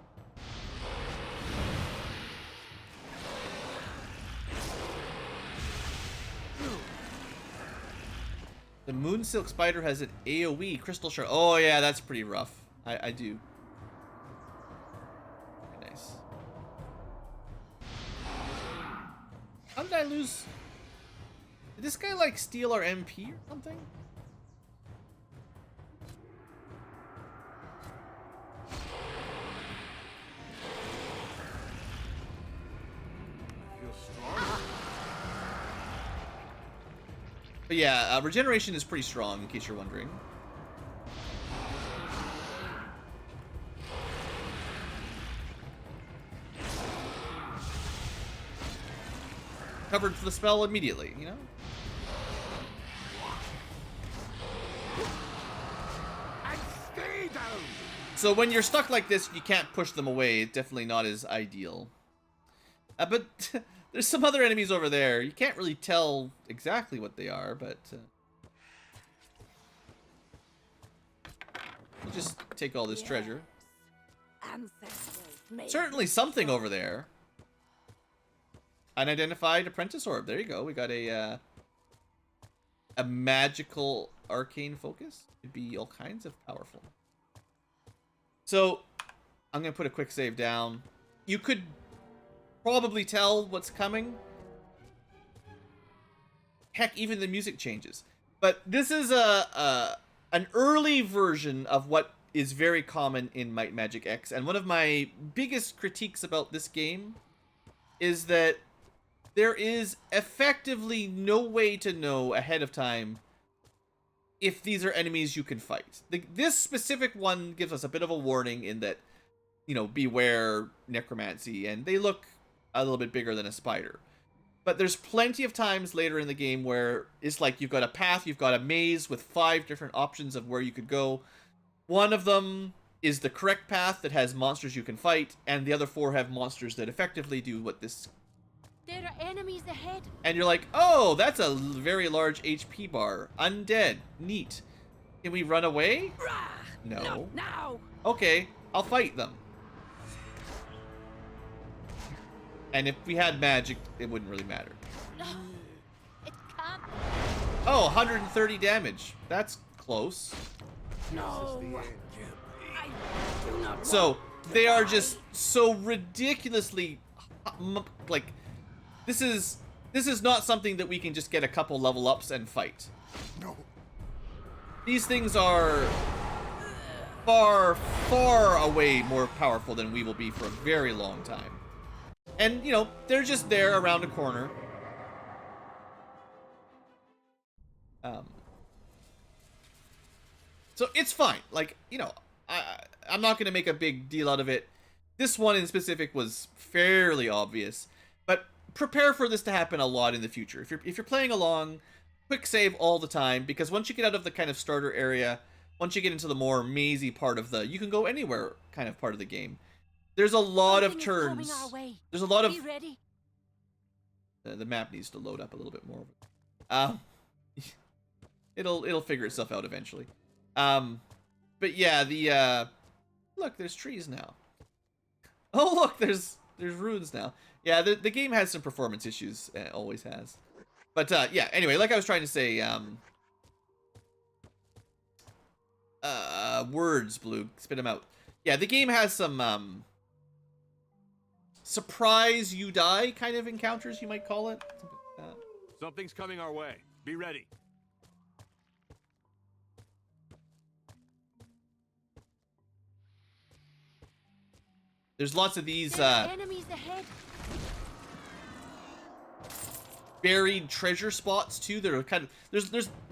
The moon silk spider has an AoE crystal shard. Oh yeah, that's pretty rough. I do. Very nice. How did I lose? Did this guy like steal our MP or something? Feel strong. But yeah, regeneration is pretty strong, in case you're wondering. Covered the spell immediately, you know? And stay down! So when you're stuck like this, you can't push them away. It's definitely not as ideal. But there's some other enemies over there. You can't really tell exactly what they are, but... we'll just take all this treasure. Certainly something over there. Unidentified apprentice orb. There you go. We got a magical arcane focus. Could be all kinds of powerful. So I'm gonna put a quick save down. You could probably tell what's coming. Heck, even the music changes. But this is an early version of what is very common in Might Magic X, and one of my biggest critiques about this game is that there is effectively no way to know ahead of time if these are enemies you can fight. This specific one gives us a bit of a warning in that, you know, beware necromancy, and they look a little bit bigger than a spider. But there's plenty of times later in the game where it's like you've got a path, you've got a maze with 5 different options of where you could go. One of them is the correct path that has monsters you can fight, and the other 4 have monsters that effectively do what this... There are enemies ahead. And you're like, oh, that's a very large HP bar. Undead. Neat. Can we run away? No. Not now. Okay, I'll fight them. And if we had magic, it wouldn't really matter. No. It can't. Oh, 130 damage. That's close. No. I do not So, want to they are die. just so ridiculously... like, this is not something that we can just get a couple level ups and fight. No. These things are far, far away more powerful than we will be for a very long time. And, you know, they're just there around a corner. So it's fine. Like, you know, I'm not going to make a big deal out of it. This one in specific was fairly obvious. But prepare for this to happen a lot in the future. If you're playing along, quick save all the time. Because once you get out of the kind of starter area, once you get into the more mazy part of the... you can go anywhere kind of part of the game. There's a lot of Something is turns. coming our way. There's a lot of... Be ready. The map needs to load up a little bit more. It'll figure itself out eventually. But yeah, look, there's trees now. Oh look, there's runes now. Yeah, the game has some performance issues. It always has. But yeah, anyway, like I was trying to say, words, Blue, spit them out. Yeah, the game has some surprise you die kind of encounters, you might call it. Something's coming our way. Be ready. There's lots of these There are enemies ahead. buried treasure spots too. That are kind of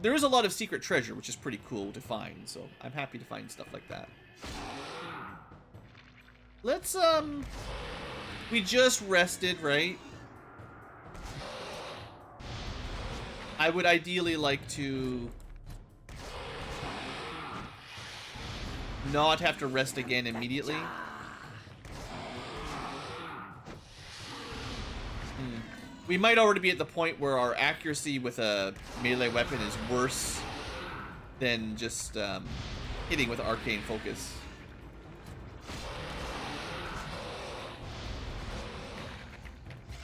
there is a lot of secret treasure, which is pretty cool to find. So I'm happy to find stuff like that. Let's we just rested, right? I would ideally like to not have to rest again immediately. We might already be at the point where our accuracy with a melee weapon is worse than just hitting with arcane focus.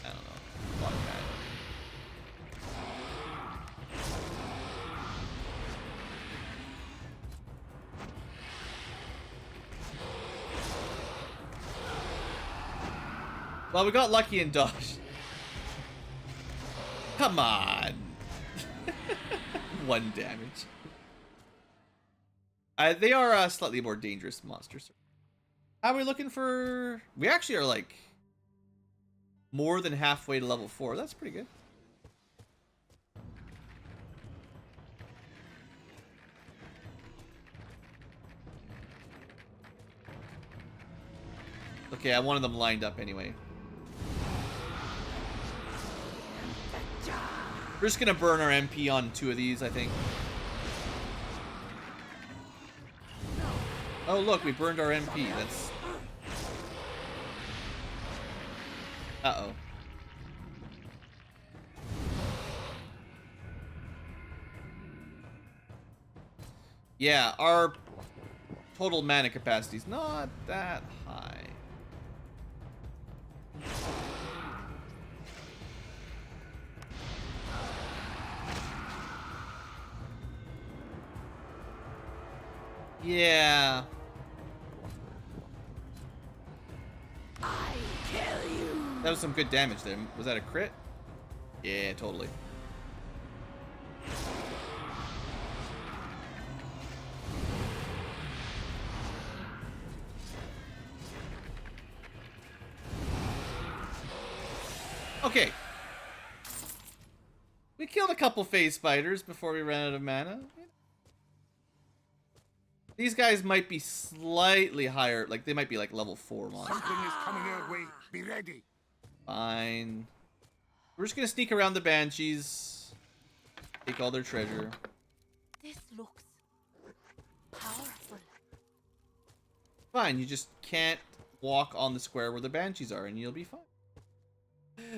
I don't know. A lot of that. Well, we got lucky and dodged. Come on. 1 damage. They are slightly more dangerous monsters. How are we looking for... we actually are like more than halfway to level 4. That's pretty good. Okay, I wanted them lined up anyway. We're just gonna burn our MP on 2 of these, I think. Oh look, we burned our MP. That's... Uh-oh. Yeah, our total mana capacity is not that high. Yeah. I kill you. That was some good damage there. Was that a crit? Yeah, totally. Okay. We killed a couple phase spiders before we ran out of mana. These guys might be slightly higher, like they might be like level 4 monsters. Something is coming our way. Be ready. Fine. We're just gonna sneak around the banshees, take all their treasure. This looks powerful. Fine, you just can't walk on the square where the banshees are, and you'll be fine.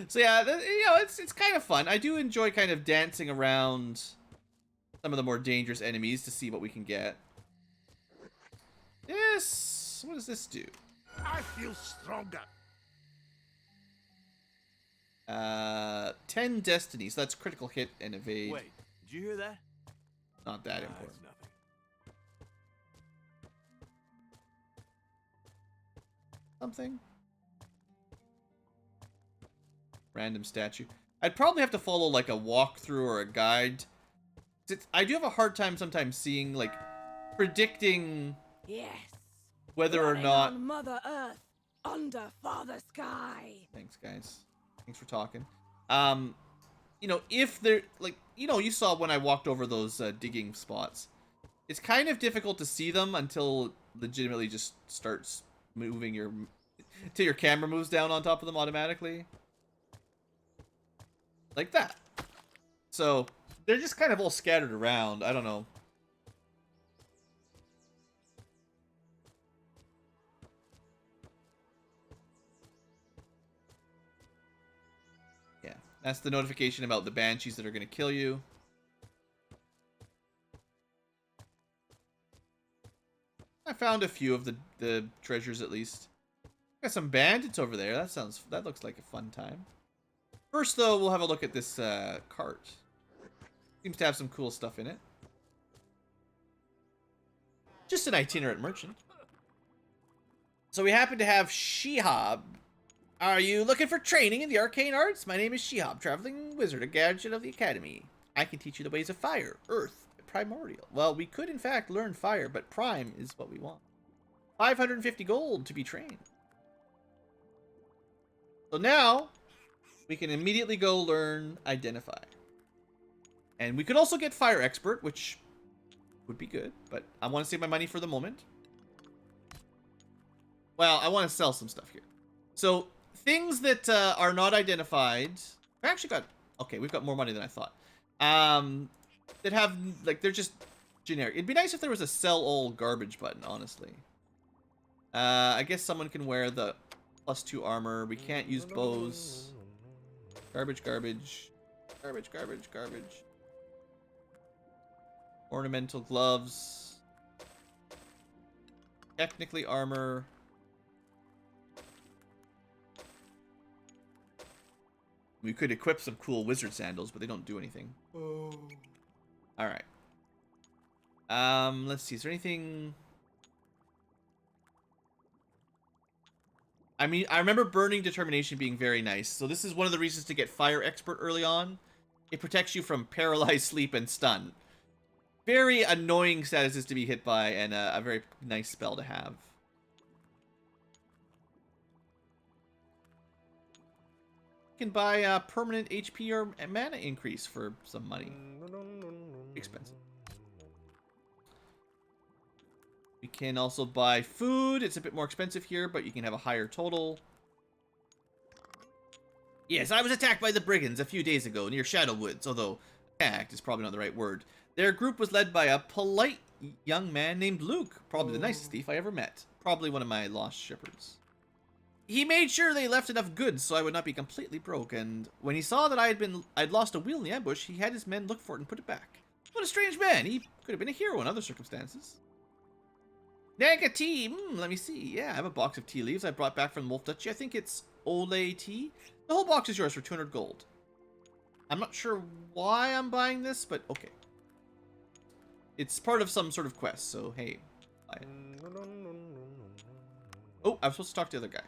So yeah, you know, it's kind of fun. I do enjoy kind of dancing around some of the more dangerous enemies to see what we can get. This, what does this do? I feel stronger. 10 destiny, so that's critical hit and evade. Wait, did you hear that? Not that Nah, important. it's nothing. Something. Random statue. I'd probably have to follow like a walkthrough or a guide. I do have a hard time sometimes seeing, like, predicting Yes. whether or Running not... on Mother Earth, under Father Sky. Thanks, guys. Thanks for talking. You know, if they're, like, you know, you saw when I walked over those digging spots. It's kind of difficult to see them until legitimately just starts moving your... till your camera moves down on top of them automatically. Like that. So, they're just kind of all scattered around. I don't know. Yeah, that's the notification about the banshees that are going to kill you. I found a few of the treasures at least. Got some bandits over there. That looks like a fun time. First, though, we'll have a look at this cart. Seems to have some cool stuff in it. Just an itinerant merchant. So we happen to have Shihab. Are you looking for training in the arcane arts? My name is Shihab, traveling wizard, a gadget of the academy. I can teach you the ways of fire, earth, and primordial. Well, we could in fact learn fire, but prime is what we want. 550 gold to be trained. So now we can immediately go learn identify. And we could also get fire expert, which would be good, but I want to save my money for the moment. Well, I want to sell some stuff here. So things that are not identified. I actually got, okay, we've got more money than I thought. That have, like, they're just generic. It'd be nice if there was a sell all garbage button, honestly. I guess someone can wear the +2 armor. We can't use bows. Garbage, garbage. Garbage, garbage, garbage. Ornamental gloves. Technically armor. We could equip some cool wizard sandals, but they don't do anything. Oh. Alright. Let's see. Is there anything... I mean, I remember Burning Determination being very nice. So this is one of the reasons to get Fire Expert early on. It protects you from paralyzed sleep and stun. Very annoying statuses to be hit by, and a very nice spell to have. You can buy a permanent HP or mana increase for some money. Expensive. We can also buy food. It's a bit more expensive here, but you can have a higher total. Yes, I was attacked by the brigands a few days ago near Shadowwoods, although attacked is probably not the right word. Their group was led by a polite young man named Luke, probably the nicest thief I ever met. Probably one of my lost shippers. He made sure they left enough goods so I would not be completely broke, and when he saw that I'd lost a wheel in the ambush, he had his men look for it and put it back. What a strange man. He could have been a hero in other circumstances. Nanga tea. Let me see. Yeah, I have a box of tea leaves I brought back from Wolf Duchy. I think it's Ole tea. The whole box is yours for 200 gold. I'm not sure why I'm buying this, but okay. It's part of some sort of quest, so hey, buy it. Oh, I was supposed to talk to the other guy.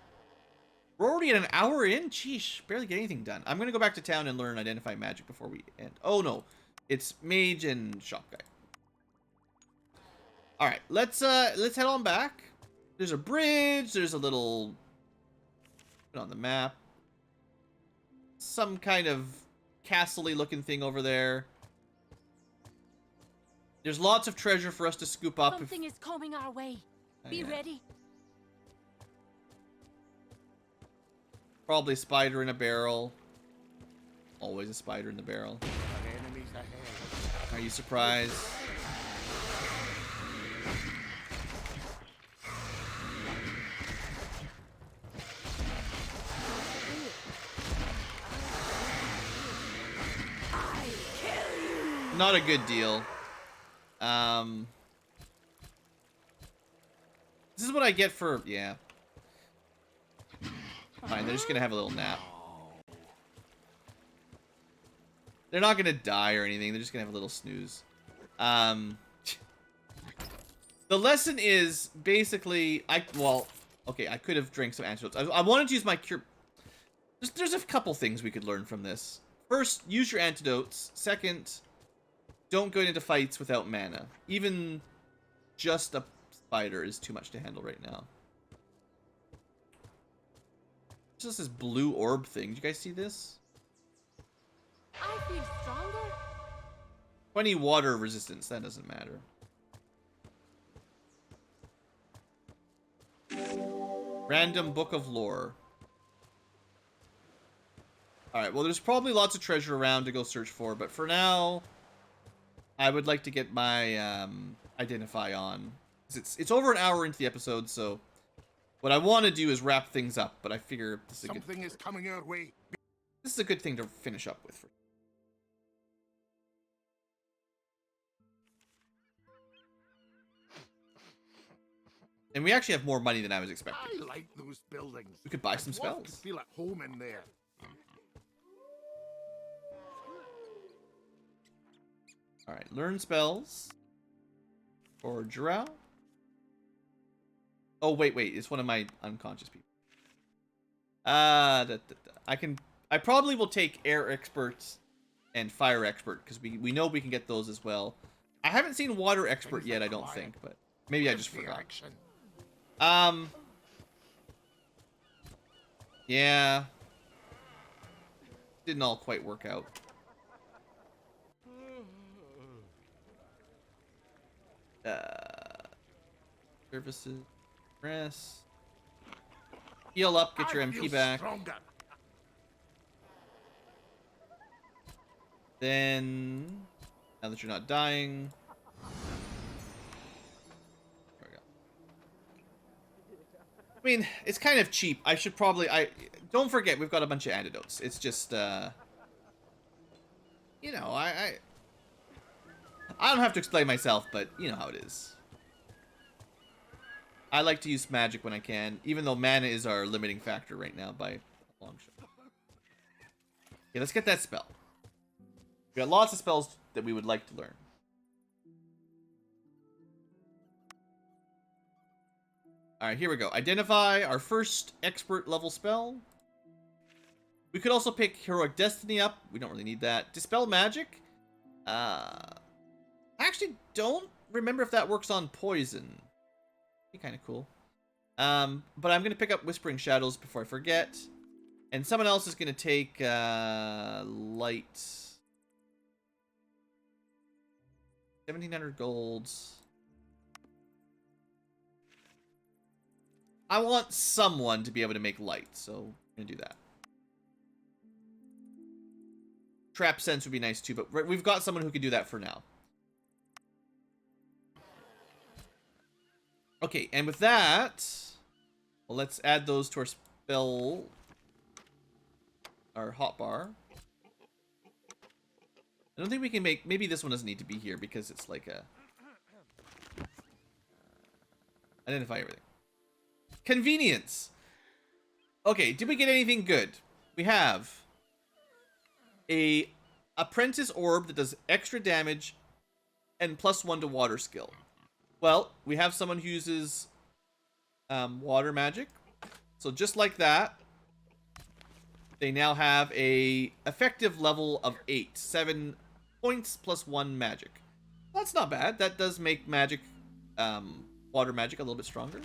We're already at an hour in? Sheesh, barely get anything done. I'm gonna go back to town and learn Identify Magic before we end. Oh no, it's Mage and Shop Guy. Alright, let's head on back. There's a bridge, there's a little put on the map. Some kind of castle-y looking thing over there. There's lots of treasure for us to scoop up. Something is coming our way. Be ready. Probably a spider in a barrel. Always a spider in the barrel. Enemies ahead. Are you surprised? Not a good deal. This is what I get for, yeah. Fine, they're just gonna have a little nap. They're not gonna die or anything, they're just gonna have a little snooze. The lesson is basically, well, okay, I could have drank some antidotes. I wanted to use my cure. There's a couple things we could learn from this. First, use your antidotes. Second, don't go into fights without mana. Even just a spider is too much to handle right now. It's just this blue orb thing. Did you guys see this? I feel stronger. 20 water resistance. That doesn't matter. Random book of lore. Alright, well there's probably lots of treasure around to go search for, but for now, I would like to get my Identify on. It's over an hour into the episode, so what I want to do is wrap things up, but I figure this is Something is coming our way. this is a good thing to finish up with. And we actually have more money than I was expecting. I like those buildings. We could buy some A dwarf spells. could feel at home in there. Alright, learn spells. For Drow. Oh, wait, it's one of my unconscious people. I probably will take Air Expert and Fire Expert, because we know we can get those as well. I haven't seen Water Expert yet, I don't think, but maybe I just forgot. Yeah. Didn't all quite work out. Services. Rest. Heal up, get your MP back. Stronger. Then, now that you're not dying. There we go. I mean, it's kind of cheap. I should probably, don't forget, we've got a bunch of antidotes. It's just, you know, I don't have to explain myself, but you know how it is. I like to use magic when I can, even though mana is our limiting factor right now by a long shot. Okay, let's get that spell. We got lots of spells that we would like to learn. Alright, here we go. Identify our first expert level spell. We could also pick Heroic Destiny up. We don't really need that. Dispel Magic. I actually don't remember if that works on poison. Be kind of cool. But I'm going to pick up Whispering Shadows before I forget. And someone else is going to take Light. 1,700 golds. I want someone to be able to make light, so I'm gonna do that. Trap sense would be nice too, but we've got someone who can do that for now. Okay, and with that, well, let's add those to our spell, our hotbar. I don't think we can make, maybe this one doesn't need to be here because it's like a, identify everything. Convenience. Okay, did we get anything good? We have a apprentice orb that does extra damage and +1 to water skill. Well, we have someone who uses water magic. So just like that, they now have a effective level of 8. 7 points +1 magic. That's not bad. That does make magic, water magic a little bit stronger.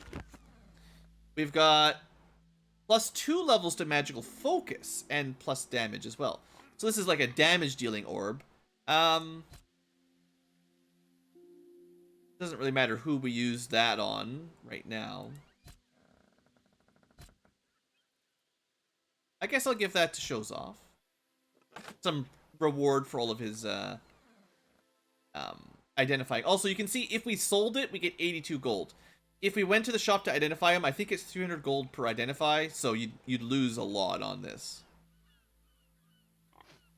We've got +2 levels to magical focus and plus damage as well. So this is like a damage dealing orb. Doesn't really matter who we use that on right now. I guess I'll give that to Shows Off. Some reward for all of his identifying. Also, you can see if we sold it, we get 82 gold. If we went to the shop to identify him, I think it's 300 gold per identify, so you'd lose a lot on this.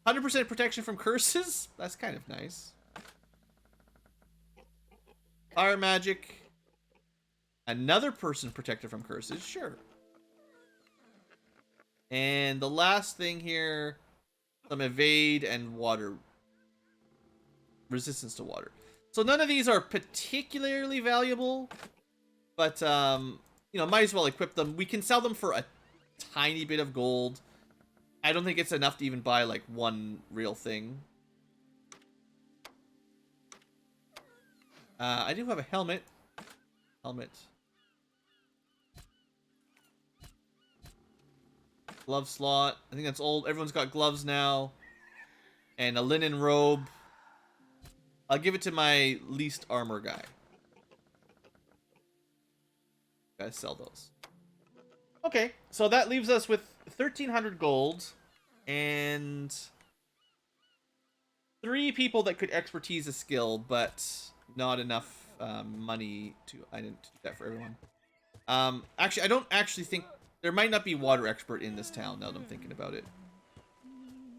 100% protection from curses? That's kind of nice. Fire magic. Another person protected from curses? Sure. And the last thing here, some evade and water. Resistance to water. So none of these are particularly valuable, but, you know, might as well equip them. We can sell them for a tiny bit of gold. I don't think it's enough to even buy, like, one real thing. I do have a helmet. Glove slot. I think that's old. Everyone's got gloves now. And a linen robe. I'll give it to my least armor guy. Gotta sell those. Okay, so that leaves us with 1,300 gold and 3 people that could expertise a skill, but not enough money to. I didn't do that for everyone. Actually, I don't actually think there might not be water expert in this town. Now that I'm thinking about it,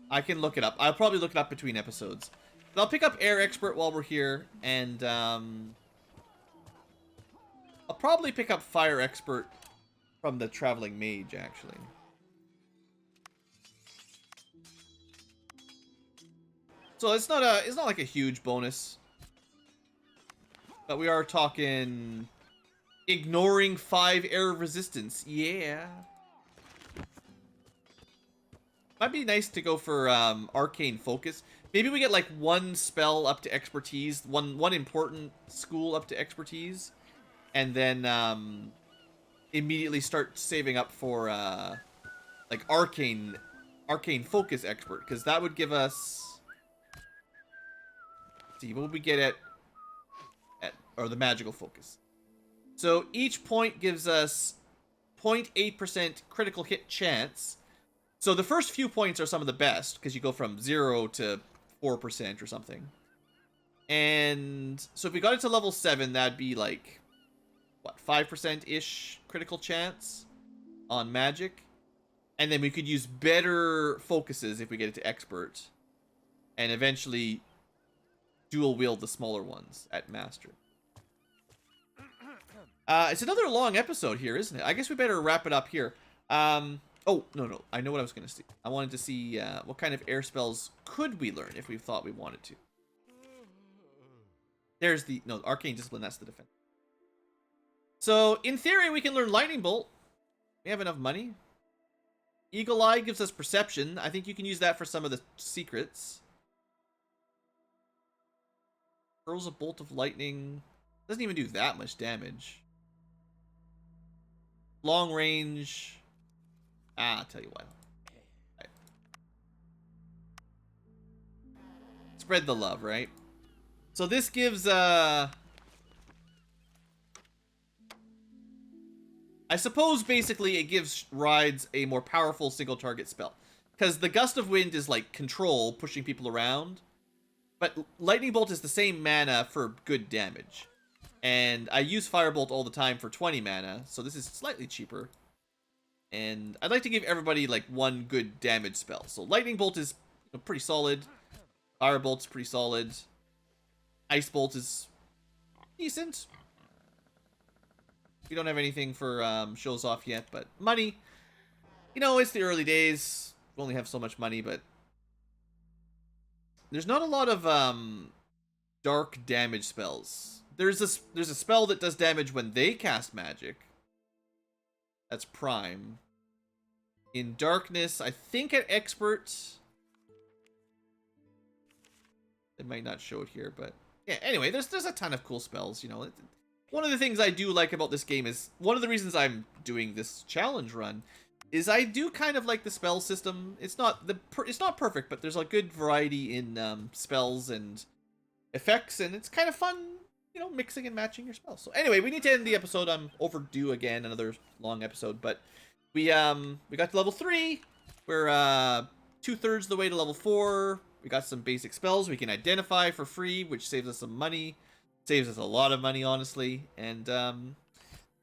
I can look it up. I'll probably look it up between episodes. But I'll pick up air expert while we're here, and I'll probably pick up fire expert from the traveling mage, actually. So it's not like a huge bonus, but we are talking ignoring 5 air resistance. Yeah. Might be nice to go for arcane focus. Maybe we get like 1 spell up to expertise, one important school up to expertise, and then immediately start saving up for like arcane focus expert, because that would give us. Let's see, what would we get at or the magical focus? So each point gives us 0.8% critical hit chance. So the first few points are some of the best, because you go from 0 to 4% or something. And so if we got it to level 7, that'd be like, what, 5%-ish critical chance on magic. And then we could use better focuses if we get it to expert. And eventually dual wield the smaller ones at master. It's another long episode here, isn't it? I guess we better wrap it up here. Oh, no. I know what I was going to see. I wanted to see what kind of air spells could we learn if we thought we wanted to. There's the... No, Arcane Discipline, that's the defense. So, in theory, we can learn Lightning Bolt. We have enough money. Eagle Eye gives us Perception. I think you can use that for some of the secrets. Hurls a Bolt of Lightning. Doesn't even do that much damage. Long range... I'll tell you what. Right. Spread the love, right? So this gives, I I suppose basically it gives rides a more powerful single target spell. Because the Gust of Wind is like control, pushing people around. But Lightning Bolt is the same mana for good damage. And I use Firebolt all the time for 20 mana, so this is slightly cheaper. And I'd like to give everybody like one good damage spell. So Lightning Bolt is pretty solid. Firebolt's pretty solid. Ice Bolt is decent. We don't have anything for shows off yet, but money. It's the early days. We only have so much money, but there's not a lot of dark damage spells. There's a spell that does damage when they cast magic. That's Prime. In Darkness, I think at Expert, it might not show it here, but yeah. Anyway, there's a ton of cool spells. One of the things I do like about this game is one of the reasons I'm doing this challenge run is I do kind of like the spell system. It's not perfect, but there's a good variety in spells and effects, and it's kind of fun, mixing and matching your spells. So anyway, we need to end the episode. I'm overdue again, another long episode, but we got to level 3. We're 2/3 of the way to level 4. We got some basic spells we can identify for free, which saves us some money. Saves us a lot of money, honestly. And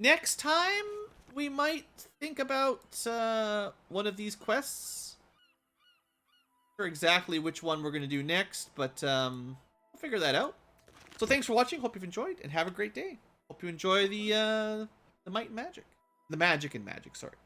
next time we might think about one of these quests. Not sure exactly which one we're going to do next, but we'll figure that out. So thanks for watching. Hope you've enjoyed, and have a great day. Hope you enjoy the Might and Magic. The Magic and Magic, sorry.